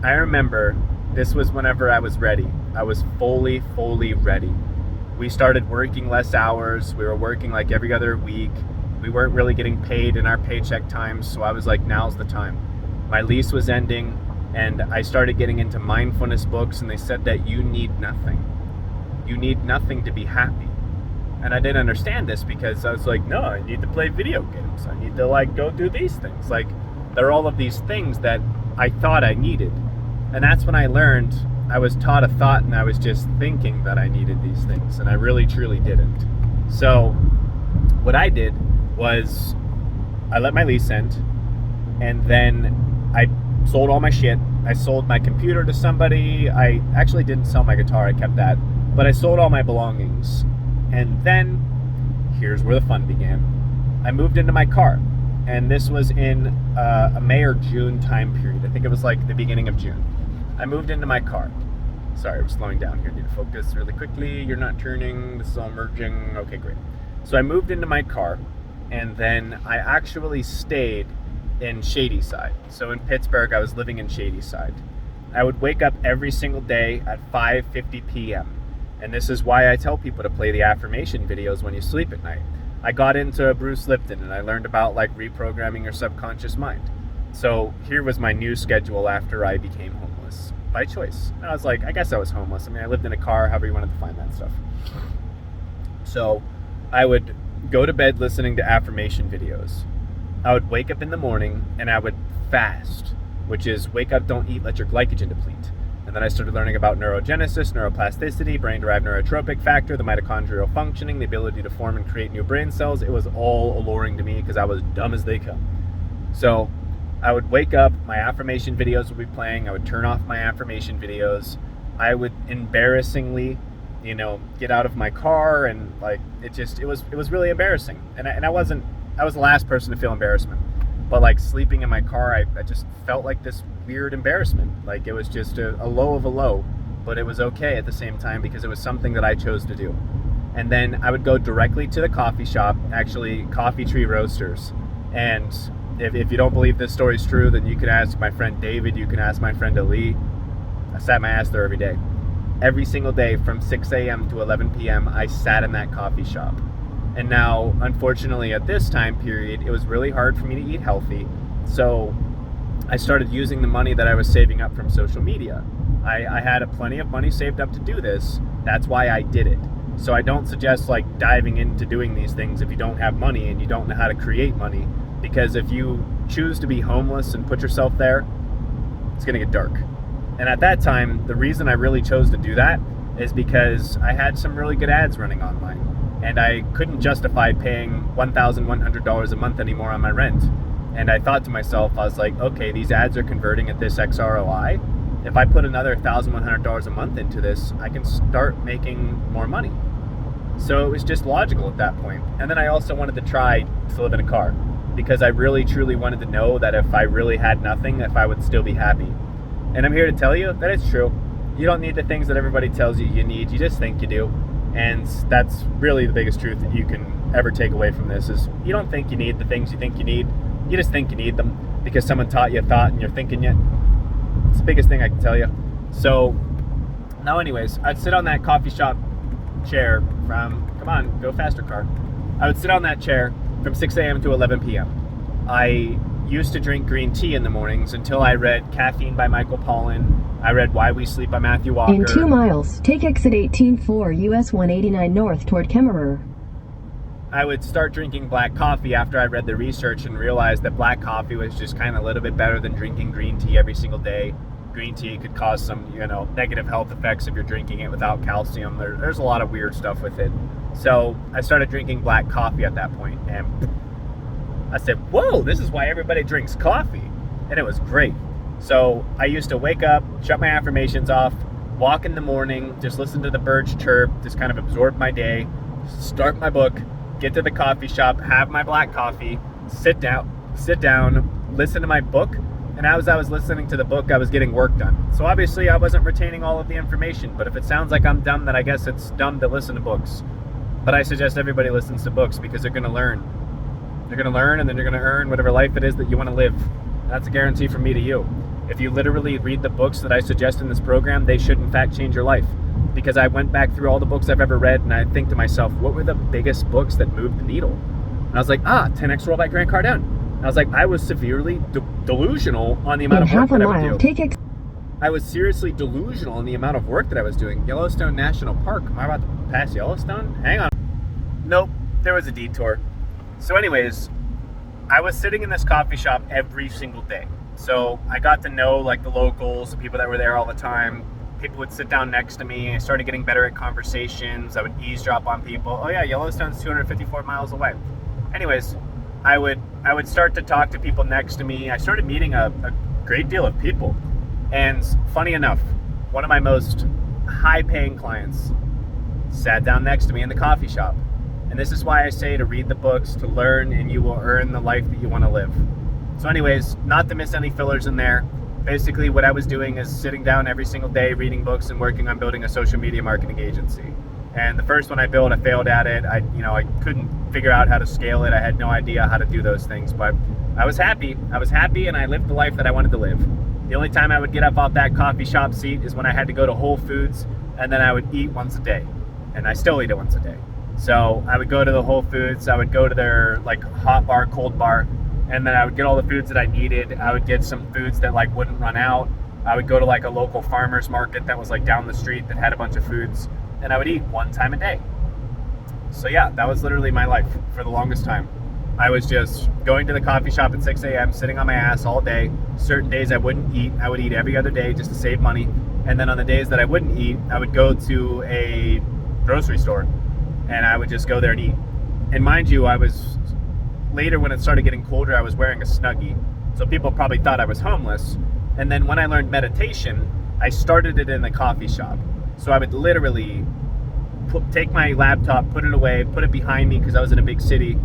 I remember this was whenever I was ready. I was fully ready. We started working less hours. We were working every other week. We weren't really getting paid in our paycheck times, so I was like, now's the time. My lease was ending, and I started getting into mindfulness books, and they said that you need nothing. You need nothing to be happy. And I didn't understand this because I was like, no, I need to play video games. I need to go do these things. There are all of these things that I thought I needed. And that's when I learned I was taught a thought, and I was just thinking that I needed these things, and I really truly didn't. So what I did was I let my lease end, and then I sold all my shit. I sold my computer to somebody. I actually didn't sell my guitar, I kept that, but I sold all my belongings. And then here's where the fun began. I moved into my car, and this was in a May or June time period. I think it was the beginning of June. I moved into my car. Sorry, I'm slowing down here. Need to focus really quickly. You're not turning. This is all merging. Okay, great. So I moved into my car, and then I actually stayed in Shadyside. So in Pittsburgh, I was living in Shadyside. I would wake up every single day at 5:50 p.m. And this is why I tell people to play the affirmation videos when you sleep at night. I got into Bruce Lipton, and I learned about reprogramming your subconscious mind. So here was my new schedule after I became homeless by choice. And I was like, I guess I was homeless. I lived in a car, however you wanted to find that stuff. So I would go to bed listening to affirmation videos. I would wake up in the morning and I would fast, which is wake up, don't eat, let your glycogen deplete. And then I started learning about neurogenesis, neuroplasticity, brain-derived neurotrophic factor, the mitochondrial functioning, the ability to form and create new brain cells. It was all alluring to me because I was dumb as they come. So I would wake up, my affirmation videos would be playing, I would turn off my affirmation videos, I would embarrassingly, get out of my car, and it was really embarrassing. And I was the last person to feel embarrassment. But like sleeping in my car, I just felt like this weird embarrassment. Like it was just a low of a low, but it was okay at the same time because it was something that I chose to do. And then I would go directly to the coffee shop, actually Coffee Tree Roasters. And if you don't believe this story's true, then you can ask my friend David, you can ask my friend Ali. I sat my ass there every day. Every single day from 6 a.m. to 11 p.m. I sat in that coffee shop. And now, unfortunately, at this time period, it was really hard for me to eat healthy. So I started using the money that I was saving up from social media. I had plenty of money saved up to do this. That's why I did it. So I don't suggest like diving into doing these things if you don't have money and you don't know how to create money. Because if you choose to be homeless and put yourself there, it's going to get dark. And at that time, the reason I really chose to do that is because I had some really good ads running online. And I couldn't justify paying $1,100 a month anymore on my rent. And I thought to myself, I was like, okay, these ads are converting at this X ROI. If I put another $1,100 a month into this, I can start making more money. So it was just logical at that point. And then I also wanted to try to live in a car because I really, truly wanted to know that if I really had nothing, if I would still be happy. And I'm here to tell you that it's true. You don't need the things that everybody tells you you need. You just think you do. And that's really the biggest truth that you can ever take away from this is you don't think you need the things you think you need. You just think you need them because someone taught you a thought and you're thinking it. It's the biggest thing I can tell you. So now anyways, I'd sit on that coffee shop chair from, come on, go faster car. I would sit on that chair from 6 a.m. to 11 p.m. I used to drink green tea in the mornings until I read Caffeine by Michael Pollan. I read Why We Sleep by Matthew Walker. In 2 miles, take exit 18-4 US 189 north toward Kemmerer. I would start drinking black coffee after I read the research and realized that black coffee was just kind of a little bit better than drinking green tea every single day. Green tea could cause some, negative health effects if you're drinking it without calcium. There's a lot of weird stuff with it. So I started drinking black coffee at that point, and I said, whoa, this is why everybody drinks coffee. And it was great. So I used to wake up, shut my affirmations off, walk in the morning, just listen to the birds chirp, just kind of absorb my day, start my book, get to the coffee shop, have my black coffee, sit down, listen to my book. And as I was listening to the book, I was getting work done. So obviously I wasn't retaining all of the information, but if it sounds like I'm dumb, then I guess it's dumb to listen to books. But I suggest everybody listens to books because they're going to learn. They're going to learn and then you're going to earn whatever life it is that you want to live. That's a guarantee from me to you. If you literally read the books that I suggest in this program, they should in fact change your life. Because I went back through all the books I've ever read and I think to myself, what were the biggest books that moved the needle? And I was like, 10X Rule by Grant Cardone. And I was like, I was severely delusional on the amount of work that I would do. I was seriously delusional on the amount of work that I was doing. Yellowstone National Park. Am I about to pass Yellowstone? Hang on. Nope, there was a detour. So anyways, I was sitting in this coffee shop every single day. So I got to know like the locals, the people that were there all the time. People would sit down next to me. I started getting better at conversations. I would eavesdrop on people. Oh yeah, Yellowstone's 254 miles away. Anyways, I would start to talk to people next to me. I started meeting a great deal of people. And funny enough, one of my most high-paying clients sat down next to me in the coffee shop. And this is why I say to read the books, to learn, and you will earn the life that you want to live. So anyways, not to miss any fillers in there, basically what I was doing is sitting down every single day, reading books and working on building a social media marketing agency. And the first one I built, I failed at it. I couldn't figure out how to scale it. I had no idea how to do those things, but I was happy. And I lived the life that I wanted to live. The only time I would get up off that coffee shop seat is when I had to go to Whole Foods, and then I would eat once a day. And I still eat it once a day. So I would go to the Whole Foods, I would go to their like hot bar, cold bar, and then I would get all the foods that I needed. I would get some foods that like wouldn't run out. I would go to like a local farmer's market that was like down the street that had a bunch of foods, and I would eat one time a day. So yeah, that was literally my life for the longest time. I was just going to the coffee shop at 6 a.m., sitting on my ass all day. Certain days I wouldn't eat. I would eat every other day just to save money. And then on the days that I wouldn't eat, I would go to a grocery store and I would just go there and eat. And mind you, later when it started getting colder, I was wearing a Snuggie. So people probably thought I was homeless. And then when I learned meditation, I started it in the coffee shop. So I would literally take my laptop, put it away, put it behind me because I was in a big city,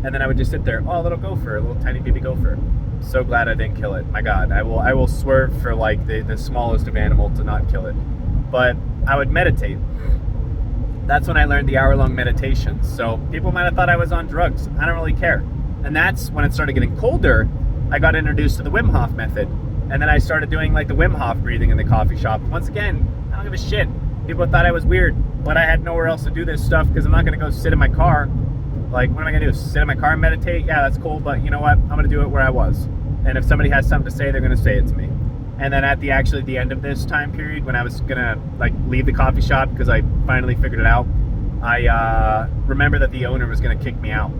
And then I would just sit there, oh, a little gopher, a little tiny baby gopher. So glad I didn't kill it. My God, I will swerve for like the smallest of animal to not kill it. But I would meditate. That's when I learned the hour-long meditations. So people might have thought I was on drugs. I don't really care. And that's when it started getting colder. I got introduced to the Wim Hof method. And then I started doing like the Wim Hof breathing in the coffee shop. Once again, I don't give a shit. People thought I was weird, but I had nowhere else to do this stuff because I'm not going to go sit in my car. Like, what am I going to do? Sit in my car and meditate? Yeah, that's cool, but you know what? I'm going to do it where I was. And if somebody has something to say, they're going to say it to me. And then at the end of this time period, when I was going to like leave the coffee shop because I finally figured it out, I remember that the owner was going to kick me out.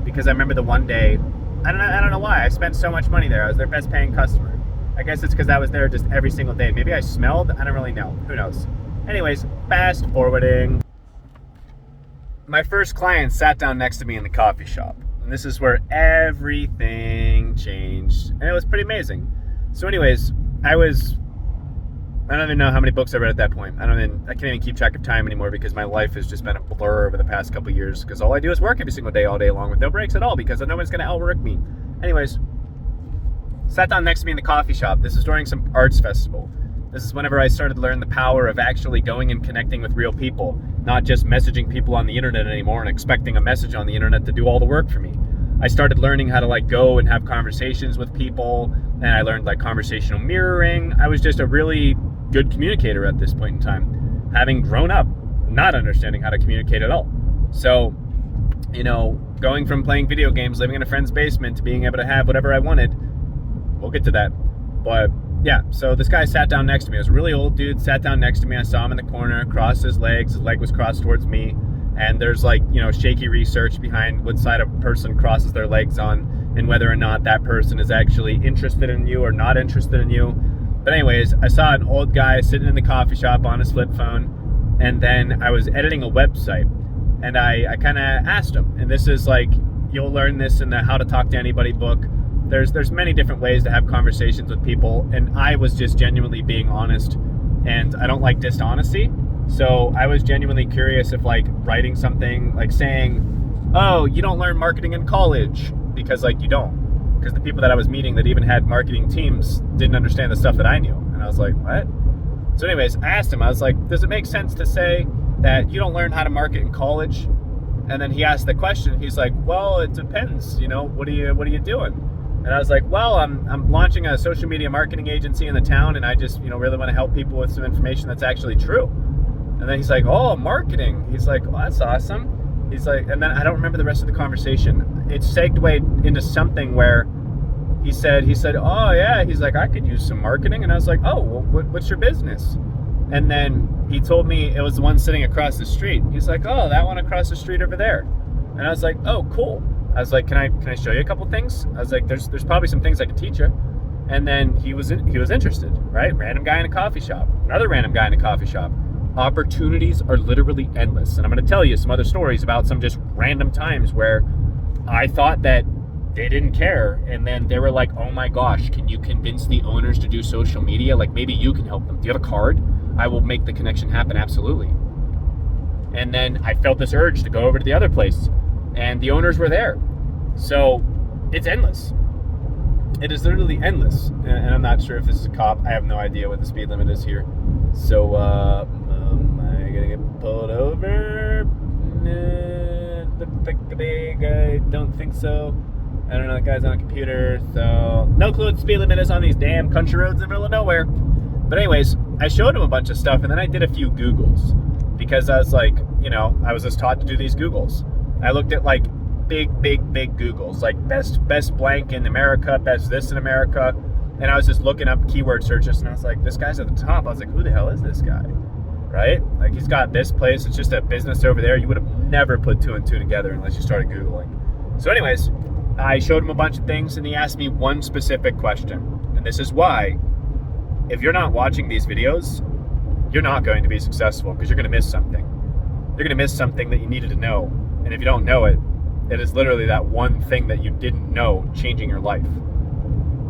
Because I remember the one day, I don't know why, I spent so much money there. I was their best paying customer. I guess it's because I was there just every single day. Maybe I smelled, I don't really know. Who knows? Anyways, fast forwarding. My first client sat down next to me in the coffee shop. And this is where everything changed. And it was pretty amazing. So anyways, I don't even know how many books I read at that point. I can't even keep track of time anymore because my life has just been a blur over the past couple of years because all I do is work every single day, all day long with no breaks at all because nobody's going to outwork me. Anyways, sat down next to me in the coffee shop. This is during some arts festival. This is whenever I started to learn the power of actually going and connecting with real people, not just messaging people on the internet anymore and expecting a message on the internet to do all the work for me. I started learning how to like go and have conversations with people, and I learned like conversational mirroring. I was just a really good communicator at this point in time, having grown up not understanding how to communicate at all. So, you know, going from playing video games, living in a friend's basement, to being able to have whatever I wanted. We'll get to that. But yeah, so this guy sat down next to me. It was a really old dude, sat down next to me. I saw him in the corner, crossed his legs. His leg was crossed towards me. And there's like, you know, shaky research behind what side a person crosses their legs on and whether or not that person is actually interested in you or not interested in you. But anyways, I saw an old guy sitting in the coffee shop on his flip phone. And then I was editing a website. And I kind of asked him, and this is like, you'll learn this in the How to Talk to Anybody book. There's many different ways to have conversations with people, and I was just genuinely being honest, and I don't like dishonesty. So I was genuinely curious if like writing something, like saying, oh, you don't learn marketing in college, because like you don't. Because the people that I was meeting that even had marketing teams didn't understand the stuff that I knew. And I was like, what? So anyways, I asked him, I was like, does it make sense to say that you don't learn how to market in college? And then he asked the question, he's like, well, it depends, you know, what are you doing? And I was like, well, I'm launching a social media marketing agency in the town, and I just, you know, really want to help people with some information that's actually true. And then he's like, oh, marketing. He's like, well, that's awesome. He's like, and then I don't remember the rest of the conversation. It segued into something where he said, oh yeah, he's like, I could use some marketing. And I was like, oh, well, what's your business? And then he told me it was the one sitting across the street. He's like, oh, that one across the street over there. And I was like, oh, cool. I was like, can I show you a couple things? I was like, there's probably some things I could teach you. And then he was interested, right? Random guy in a coffee shop, another random guy in a coffee shop. Opportunities are literally endless. And I'm going to tell you some other stories about some just random times where I thought that they didn't care. And then they were like, oh my gosh, can you convince the owners to do social media? Like maybe you can help them. Do you have a card? I will make the connection happen. Absolutely. And then I felt this urge to go over to the other place. And the owners were there. So it's endless. It is literally endless. And I'm not sure if this is a cop. I have no idea what the speed limit is here. So am I gonna get pulled over? I don't think so. I don't know, the guy's on a computer, so no clue what the speed limit is on these damn country roads in the middle of nowhere. But anyways, I showed him a bunch of stuff, and then I did a few Googles because I was like, you know, I was just taught to do these Googles. I looked at like big Googles, like best blank in America, best this in America, and I was just looking up keyword searches, and I was like, this guy's at the top. I was like, who the hell is this guy? Right? Like, he's got this place, it's just a business over there. You would have never put two and two together unless you started Googling. So anyways, I showed him a bunch of things, and he asked me one specific question, and this is why, if you're not watching these videos, you're not going to be successful, because you're going to miss something. You're going to miss something that you needed to know. And if you don't know it, it is literally that one thing that you didn't know changing your life.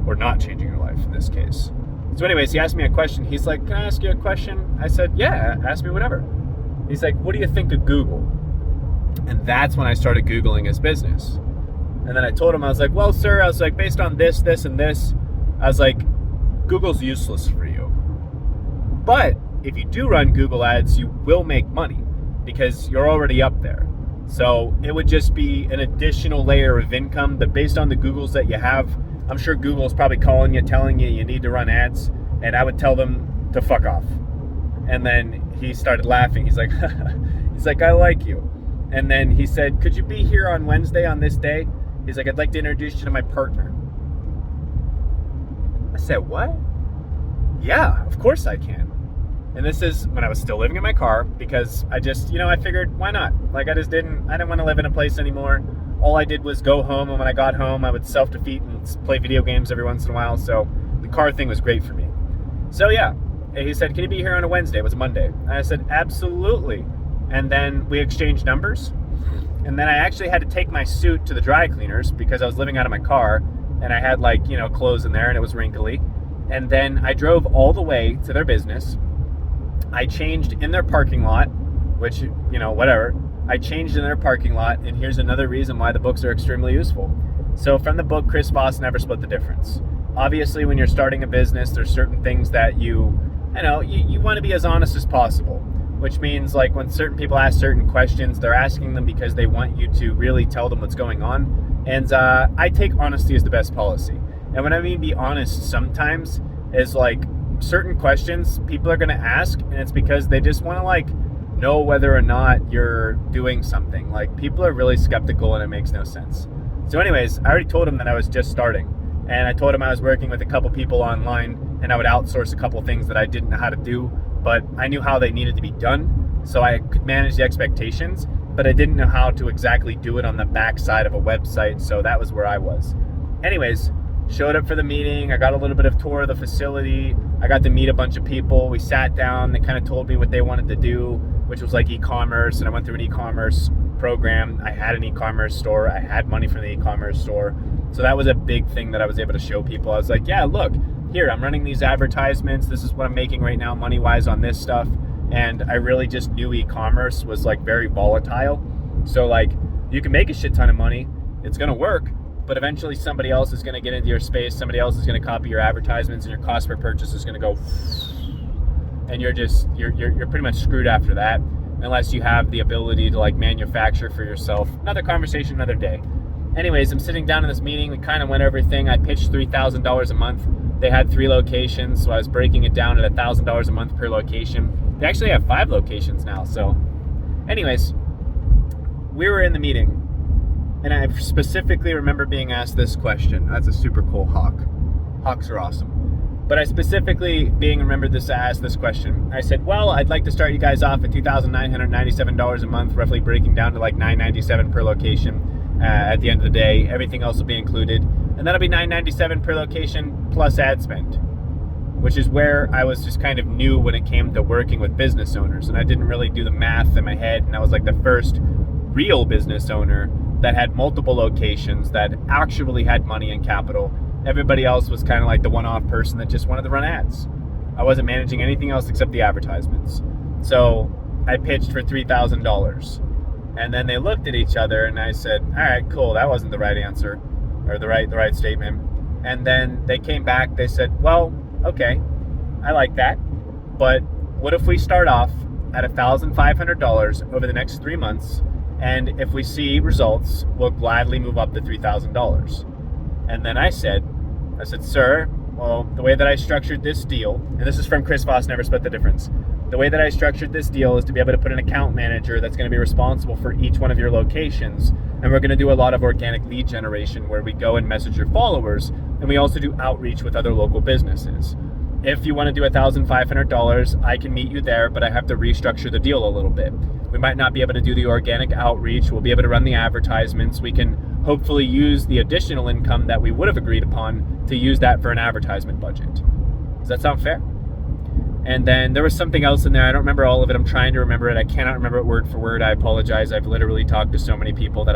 Or not changing your life in this case. So anyways, he asked me a question. He's like, can I ask you a question? I said, yeah, ask me whatever. He's like, what do you think of Google? And that's when I started Googling his business. And then I told him, I was like, well, sir, I was like, based on this, this, and this, I was like, Google's useless for you. But if you do run Google ads, you will make money because you're already up there. So it would just be an additional layer of income that based on the Googles that you have, I'm sure Google's probably calling you, telling you you need to run ads. And I would tell them to fuck off. And then he started laughing. He's like, I like you. And then he said, could you be here on Wednesday on this day? He's like, I'd like to introduce you to my partner. I said, what? Yeah, of course I can. And this is when I was still living in my car because I just, I figured, why not? Like I didn't want to live in a place anymore. All I did was go home, and when I got home, I would self-defeat and play video games every once in a while. So the car thing was great for me. So yeah, he said, can you be here on a Wednesday? It was a Monday. And I said, absolutely. And then we exchanged numbers. And then I actually had to take my suit to the dry cleaners because I was living out of my car and I had clothes in there and it was wrinkly. And then I drove all the way to their business. I changed in their parking lot, which, whatever. I changed in their parking lot, and here's another reason why the books are extremely useful. So from the book, Chris Voss Never Split the Difference. Obviously, when you're starting a business, there's certain things that you want to be as honest as possible, which means when certain people ask certain questions, they're asking them because they want you to really tell them what's going on. And I take honesty as the best policy. And when I mean be honest, sometimes is certain questions people are going to ask, and it's because they just want to know whether or not you're doing something. People are really skeptical and it makes no sense. So anyways, I already told him that I was just starting, and I told him I was working with a couple people online and I would outsource a couple things that I didn't know how to do, but I knew how they needed to be done, so I could manage the expectations, but I didn't know how to exactly do it on the backside of a website, so that was where I was. Anyways, showed up for the meeting. I got a little bit of tour of the facility. I got to meet a bunch of people. We sat down. They kind of told me what they wanted to do, which was e-commerce. And I went through an e-commerce program. I had an e-commerce store. I had money from the e-commerce store. So that was a big thing that I was able to show people. I was like, yeah, look, here, I'm running these advertisements. This is what I'm making right now money-wise on this stuff. And I really just knew e-commerce was very volatile. So you can make a shit ton of money. It's going to work. But eventually somebody else is going to get into your space, somebody else is going to copy your advertisements, and your cost per purchase is going to go, and you're pretty much screwed after that, unless you have the ability to manufacture for yourself. Another conversation, another day. Anyways, I'm sitting down in this meeting. We kind of went over everything. I pitched $3,000 a month. They had 3 locations, so I was breaking it down at $1,000 a month per location. They actually have 5 locations now. So anyways, we were in the meeting. And I specifically remember being asked this question. That's a super cool hawk. Hawks are awesome. But I specifically remembered asked this question. I said, well, I'd like to start you guys off at $2,997 a month, roughly breaking down to $997 per location at the end of the day. Everything else will be included. And that'll be $997 per location plus ad spend, which is where I was just kind of new when it came to working with business owners. And I didn't really do the math in my head. And I was the first real business owner that had multiple locations, that actually had money and capital. Everybody else was kind of the one-off person that just wanted to run ads. I wasn't managing anything else except the advertisements. So I pitched for $3,000. And then they looked at each other and I said, all right, cool, that wasn't the right answer or the right statement. And then they came back, they said, well, okay, I like that. But what if we start off at $1,500 over the next 3 months? And if we see results, we'll gladly move up to $3,000. And then I said, sir, well, the way that I structured this deal, and this is from Chris Voss Never Split the Difference. The way that I structured this deal is to be able to put an account manager that's going to be responsible for each one of your locations. And we're going to do a lot of organic lead generation where we go and message your followers. And we also do outreach with other local businesses. If you want to do $1,500, I can meet you there, but I have to restructure the deal a little bit. We might not be able to do the organic outreach. We'll be able to run the advertisements. We can hopefully use the additional income that we would have agreed upon to use that for an advertisement budget. Does that sound fair? And then there was something else in there. I don't remember all of it. I'm trying to remember it. I cannot remember it word for word. I apologize. I've literally talked to so many people that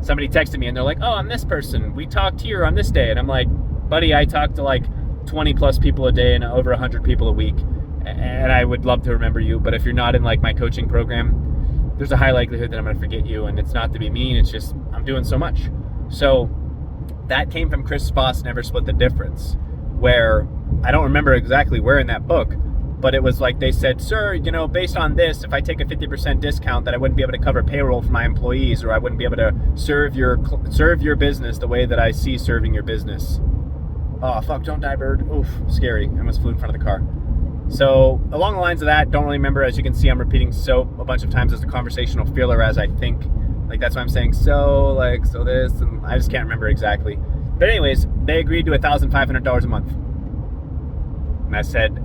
somebody texted me and they're like, oh, I'm this person. We talked here on this day. And I'm like, buddy, I talked to 20 plus people a day and over 100 people a week. And I would love to remember you. But if you're not in my coaching program, there's a high likelihood that I'm going to forget you. And it's not to be mean. It's just, I'm doing so much. So that came from Chris Voss Never Split the Difference, where I don't remember exactly where in that book, but it was like they said, sir, you know, based on this, if I take a 50% discount, that I wouldn't be able to cover payroll for my employees, or I wouldn't be able to serve your business the way that I see serving your business. Oh, fuck, don't die, bird. Oof, scary. I almost flew in front of the car. So along the lines of that, don't really remember. As you can see, I'm repeating so a bunch of times as a conversational filler as I think. Like, that's why I'm saying so this, and I just can't remember exactly. But anyways, they agreed to $1,500 a month. And I said,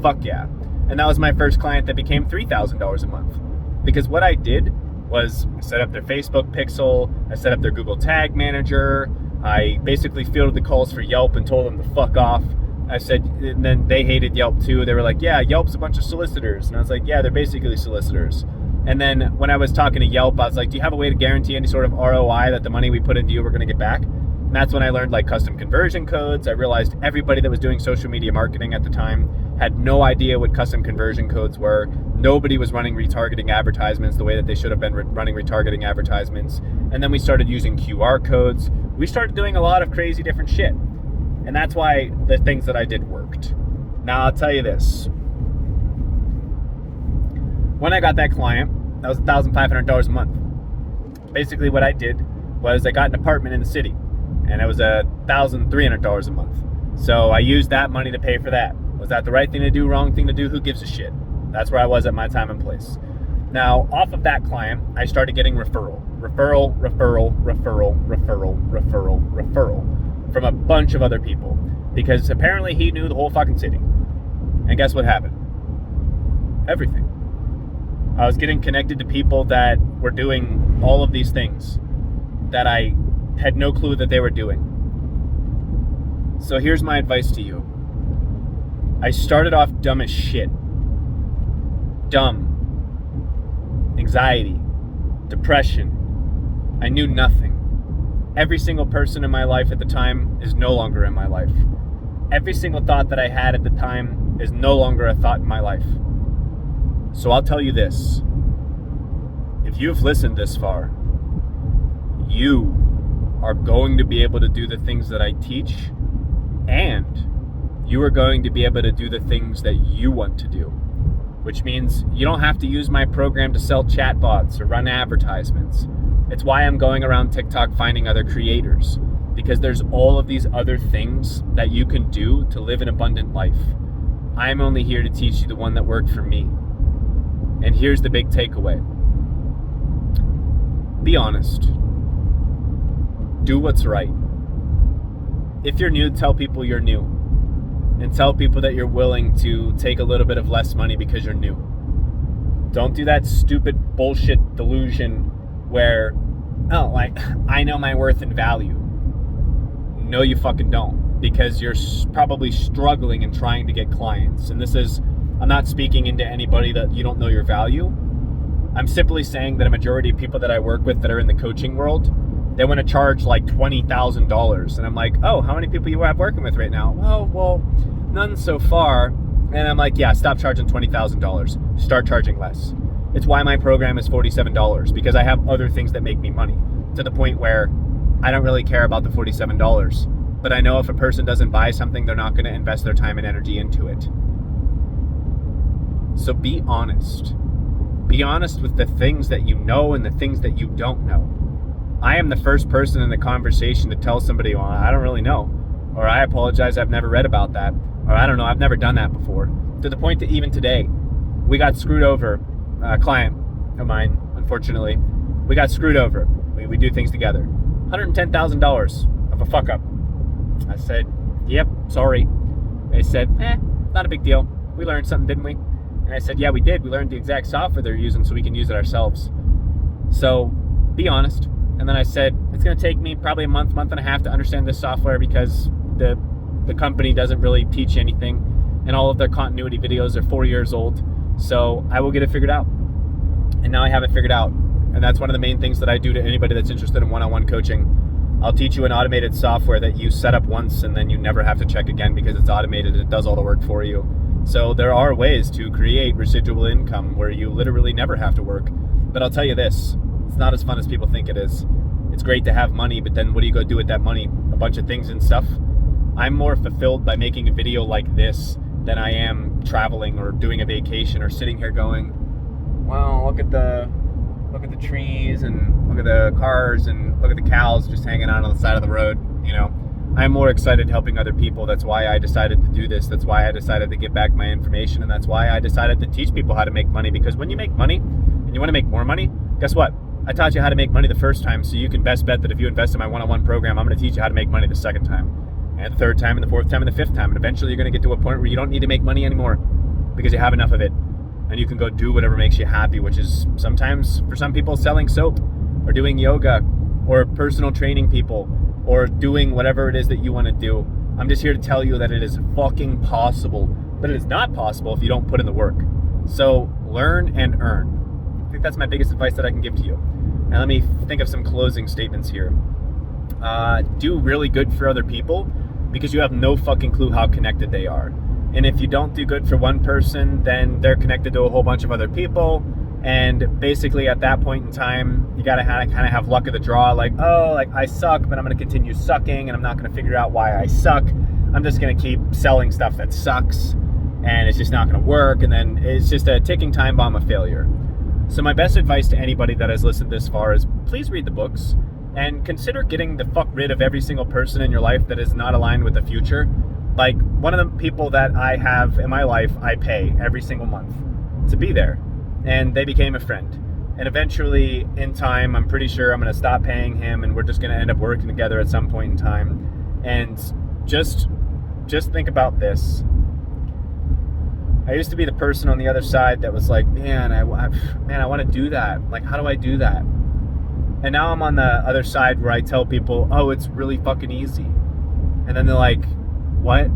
fuck yeah. And that was my first client that became $3,000 a month. Because what I did was set up their Facebook pixel, I set up their Google Tag Manager, I basically fielded the calls for Yelp and told them to fuck off. I said, and then they hated Yelp too. They were like, yeah, Yelp's a bunch of solicitors. And I was like, yeah, they're basically solicitors. And then when I was talking to Yelp, I was like, do you have a way to guarantee any sort of ROI that the money we put into you, we're going to get back? And that's when I learned like custom conversion codes. I realized everybody that was doing social media marketing at the time had no idea what custom conversion codes were. Nobody was running retargeting advertisements the way that they should have been running retargeting advertisements. And then we started using QR codes. We started doing a lot of crazy different shit. And that's why the things that I did worked. Now, I'll tell you this. When I got that client, that was $1,500 a month. Basically what I did was I got an apartment in the city, and it was $1,300 a month. So I used that money to pay for that. Was that the right thing to do, wrong thing to do? Who gives a shit? That's where I was at my time and place. Now, off of that client, I started getting referral from a bunch of other people, because apparently he knew the whole fucking city. And guess what happened? Everything. I was getting connected to people that were doing all of these things that I had no clue that they were doing. So here's my advice to you. I started off dumb as shit. Dumb. Anxiety. Depression. I knew nothing. Every single person in my life at the time is no longer in my life. Every single thought that I had at the time is no longer a thought in my life. So I'll tell you this. If you've listened this far, you are going to be able to do the things that I teach, and you are going to be able to do the things that you want to do, which means you don't have to use my program to sell chatbots or run advertisements. It's why I'm going around TikTok finding other creators, because there's all of these other things that you can do to live an abundant life. I'm only here to teach you the one that worked for me. And here's the big takeaway. Be honest. Do what's right. If you're new, tell people you're new. And tell people that you're willing to take a little bit of less money because you're new. Don't do that stupid bullshit delusion where, oh, like, I know my worth and value. No, you fucking don't. Because you're probably struggling and trying to get clients. And this is, I'm not speaking into anybody that you don't know your value. I'm simply saying that a majority of people that I work with that are in the coaching world, they want to charge like $20,000. And I'm like, oh, how many people you have working with right now? Oh, well, none so far. And I'm like, yeah, stop charging $20,000. Start charging less. It's why my program is $47, because I have other things that make me money, to the point where I don't really care about the $47. But I know if a person doesn't buy something, they're not going to invest their time and energy into it. So be honest. Be honest with the things that you know and the things that you don't know. I am the first person in the conversation to tell somebody, well, I don't really know. Or I apologize, I've never read about that. Or I don't know, I've never done that before. To the point that even today, we got screwed over. A client of mine, unfortunately, we got screwed over. We do things together. $110,000 of a fuck up. I said, yep, sorry. They said, not a big deal. We learned something, didn't we? And I said, yeah, we did. We learned the exact software they're using so we can use it ourselves. So be honest. And then I said, it's going to take me probably a month and a half to understand this software, because the company doesn't really teach anything, and all of their continuity videos are 4 years old. So I will get it figured out. And now I have it figured out. And that's one of the main things that I do to anybody that's interested in one-on-one coaching. I'll teach you an automated software that you set up once and then you never have to check again, because it's automated and it does all the work for you. So there are ways to create residual income where you literally never have to work. But I'll tell you this, it's not as fun as people think it is. it's great to have money, but then what do you go do with that money? A bunch of things and stuff. I'm more fulfilled by making a video like this than I am traveling or doing a vacation or sitting here going, well, look at the trees and look at the cars and look at the cows just hanging out on the side of the road. You know, I'm more excited helping other people. That's why I decided to do this. That's why I decided to give back my information, and that's why I decided to teach people how to make money. Because when you make money and you want to make more money, guess what? I taught you how to make money the first time, so you can best bet that if you invest in my one-on-one program, I'm going to teach you how to make money the second time, and the third time, and the fourth time, and the fifth time. And eventually you're going to get to a point where you don't need to make money anymore because you have enough of it. And you can go do whatever makes you happy, which is sometimes, for some people, selling soap or doing yoga or personal training people or doing whatever it is that you want to do. I'm just here to tell you that it is fucking possible, but it is not possible if you don't put in the work. So learn and earn. I think that's my biggest advice that I can give to you. Now let me think of some closing statements here. Do really good for other people because you have no fucking clue how connected they are. And if you don't do good for one person, then they're connected to a whole bunch of other people. And basically at that point in time, you gotta kind of have luck of the draw. Like, oh, like I suck, but I'm gonna continue sucking and I'm not gonna figure out why I suck. I'm just gonna keep selling stuff that sucks and it's just not gonna work. And then it's just a ticking time bomb of failure. So my best advice to anybody that has listened this far is please read the books and consider getting the fuck rid of every single person in your life that is not aligned with the future. Like one of the people that I have in my life, I pay every single month to be there. And they became a friend. And eventually in time, I'm pretty sure I'm gonna stop paying him and we're just gonna end up working together at some point in time. And just think about this. I used to be the person on the other side that was like, man, I wanna do that. Like, how do I do that? And now I'm on the other side where I tell people, oh, it's really fucking easy. And then they're like, what?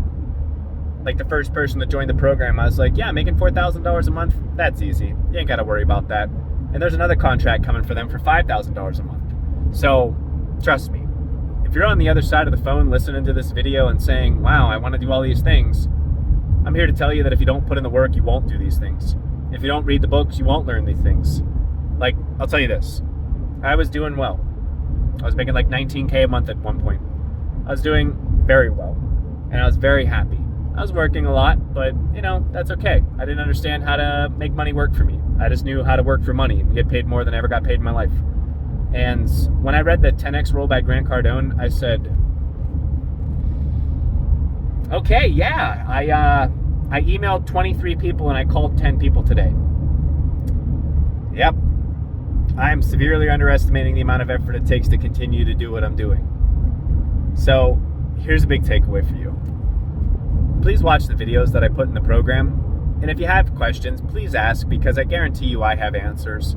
Like the first person that joined the program, I was like, yeah, making $4,000 a month, that's easy. You ain't gotta worry about that. And there's another contract coming for them for $5,000 a month. So trust me, if you're on the other side of the phone listening to this video and saying, wow, I wanna do all these things, I'm here to tell you that if you don't put in the work, you won't do these things. If you don't read the books, you won't learn these things. Like, I'll tell you this, I was doing well. I was making like 19K a month at one point. I was doing very well. And I was very happy. I was working a lot, but you know, that's okay. I didn't understand how to make money work for me. I just knew how to work for money and get paid more than I ever got paid in my life. And when I read the 10X Rule by Grant Cardone, I said, okay, yeah, I emailed 23 people and I called 10 people today. Yep. I am severely underestimating the amount of effort it takes to continue to do what I'm doing. So here's a big takeaway for you. Please watch the videos that I put in the program. And if you have questions, please ask because I guarantee you I have answers.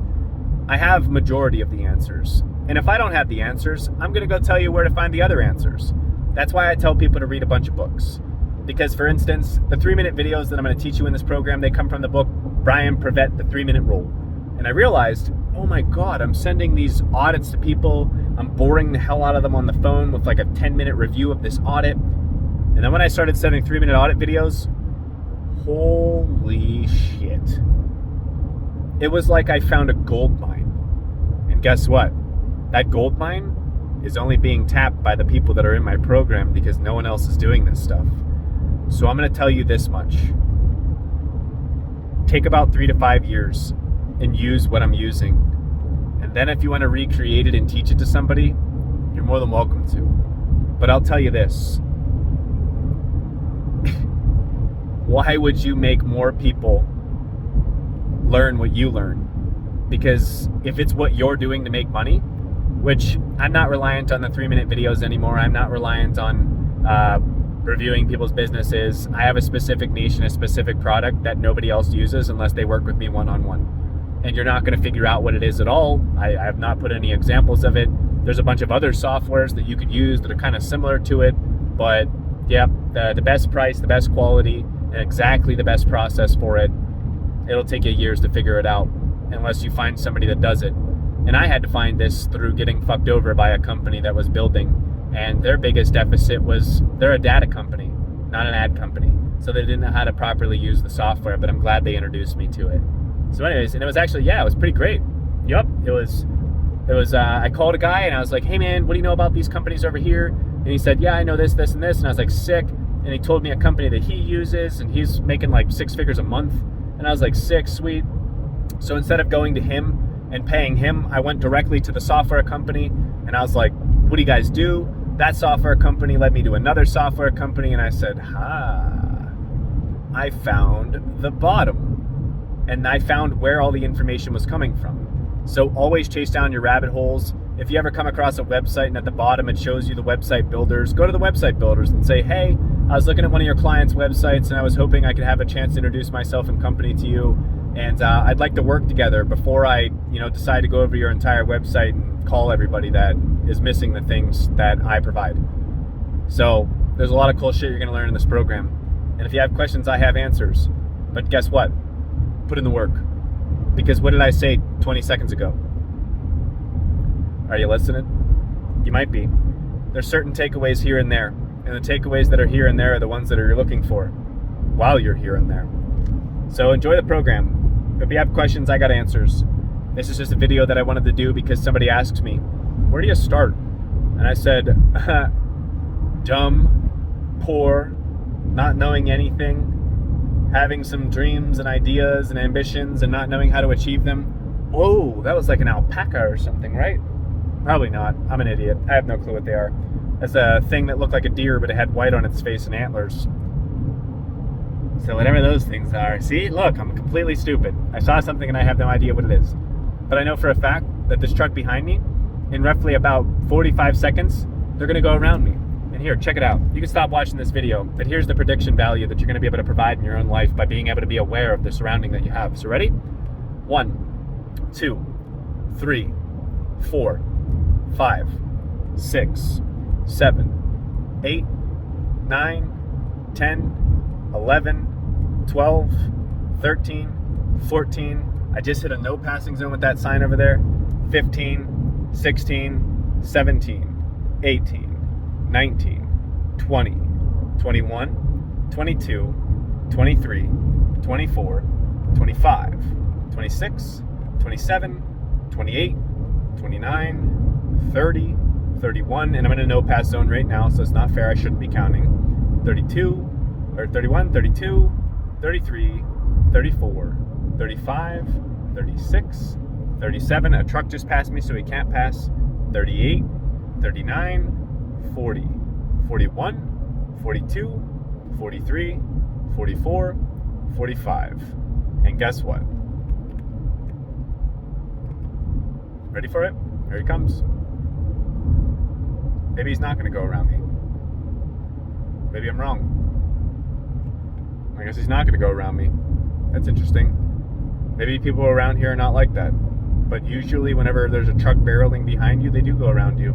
I have majority of the answers. And if I don't have the answers, I'm gonna go tell you where to find the other answers. That's why I tell people to read a bunch of books. Because for instance, the 3-minute videos that I'm gonna teach you in this program, they come from the book Brian Prevett, The 3-Minute Rule. And I realized, oh my God, I'm sending these audits to people. I'm boring the hell out of them on the phone with like a 10-minute review of this audit. And then when I started sending 3-minute audit videos, holy shit. It was like I found a gold mine. And guess what? That gold mine is only being tapped by the people that are in my program because no one else is doing this stuff. So I'm gonna tell you this much. Take about 3 to 5 years and use what I'm using. And then if you wanna recreate it and teach it to somebody, you're more than welcome to. But I'll tell you this. Why would you make more people learn what you learn? Because if it's what you're doing to make money, which I'm not reliant on the 3-minute videos anymore. I'm not reliant on reviewing people's businesses. I have a specific niche and a specific product that nobody else uses unless they work with me one-on-one. And you're not going to figure out what it is at all. I have not put any examples of it. There's a bunch of other softwares that you could use that are kind of similar to it. But yeah, the best price, the best quality, and exactly the best process for it, it'll take you years to figure it out unless you find somebody that does it. And I had to find this through getting fucked over by a company that was building. And their biggest deficit was they're a data company, not an ad company. So they didn't know how to properly use the software, but I'm glad they introduced me to it. So anyways, and it was actually, yeah, it was pretty great. Yup, it was I called a guy and I was like, hey man, what do you know about these companies over here? And he said, yeah, I know this, this, and this. And I was like, sick. And he told me a company that he uses and he's making like 6 figures a month. And I was like, sick, sweet. So instead of going to him and paying him, I went directly to the software company and I was like, what do you guys do? That software company led me to another software company and I said, I found the bottom. And I found where all the information was coming from. So always chase down your rabbit holes. If you ever come across a website and at the bottom it shows you the website builders, go to the website builders and say, hey, I was looking at one of your clients' websites and I was hoping I could have a chance to introduce myself and company to you. And I'd like to work together before I, decide to go over your entire website and call everybody that is missing the things that I provide. So there's a lot of cool shit you're going to learn in this program. And if you have questions, I have answers. But guess what? Put in the work. Because what did I say 20 seconds ago? Are you listening? You might be. There's certain takeaways here and there. And the takeaways that are here and there are the ones that you're looking for while you're here and there. So enjoy the program. If you have questions, I got answers. This is just a video that I wanted to do because somebody asked me, where do you start? And I said, dumb, poor, not knowing anything, having some dreams and ideas and ambitions and not knowing how to achieve them. Whoa, that was like an alpaca or something, right? Probably not. I'm an idiot. I have no clue what they are. That's a thing that looked like a deer, but it had white on its face and antlers. So whatever those things are. See, look, I'm completely stupid. I saw something and I have no idea what it is. But I know for a fact that this truck behind me, in roughly about 45 seconds, they're going to go around me. And here, check it out. You can stop watching this video, but here's the prediction value that you're going to be able to provide in your own life by being able to be aware of the surrounding that you have. So ready? 1, 2, 3, 4, 5, 6, 7, 8, 9, 10, 11, 12, 13, 14. I just hit a no passing zone with that sign over there. 15, 16, 17, 18. 19, 20, 21, 22, 23, 24, 25, 26, 27, 28, 29, 30, 31, and I'm in a no pass zone right now, so it's not fair, I shouldn't be counting. 31, 32, 33, 34, 35, 36, 37, a truck just passed me so he can't pass. 38, 39, 40, 41, 42, 43, 44, 45. And guess what? Ready for it? Here he comes. Maybe he's not going to go around me. Maybe I'm wrong. I guess he's not going to go around me. That's interesting. Maybe people around here are not like that. But usually whenever there's a truck barreling behind you, they do go around you.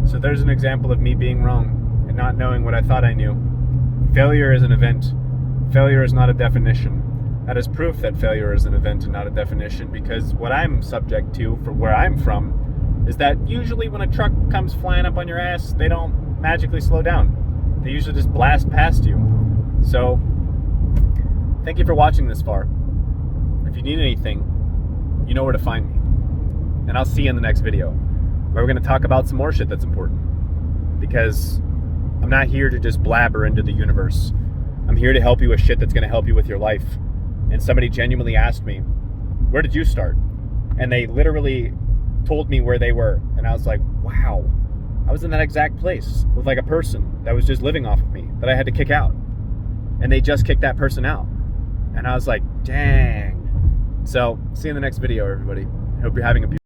So there's an example of me being wrong and not knowing what I thought I knew. Failure is an event. Failure is not a definition. That is proof that failure is an event and not a definition, because what I'm subject to for where I'm from is that usually when a truck comes flying up on your ass, they don't magically slow down. They usually just blast past you. So thank you for watching this far. If you need anything, you know where to find me. And I'll see you in the next video, where we're going to talk about some more shit that's important. Because I'm not here to just blabber into the universe. I'm here to help you with shit that's going to help you with your life. And somebody genuinely asked me, where did you start? And they literally told me where they were. And I was like, wow, I was in that exact place with like a person that was just living off of me that I had to kick out. And they just kicked that person out. And I was like, dang. So see you in the next video, everybody. I hope you're having a beautiful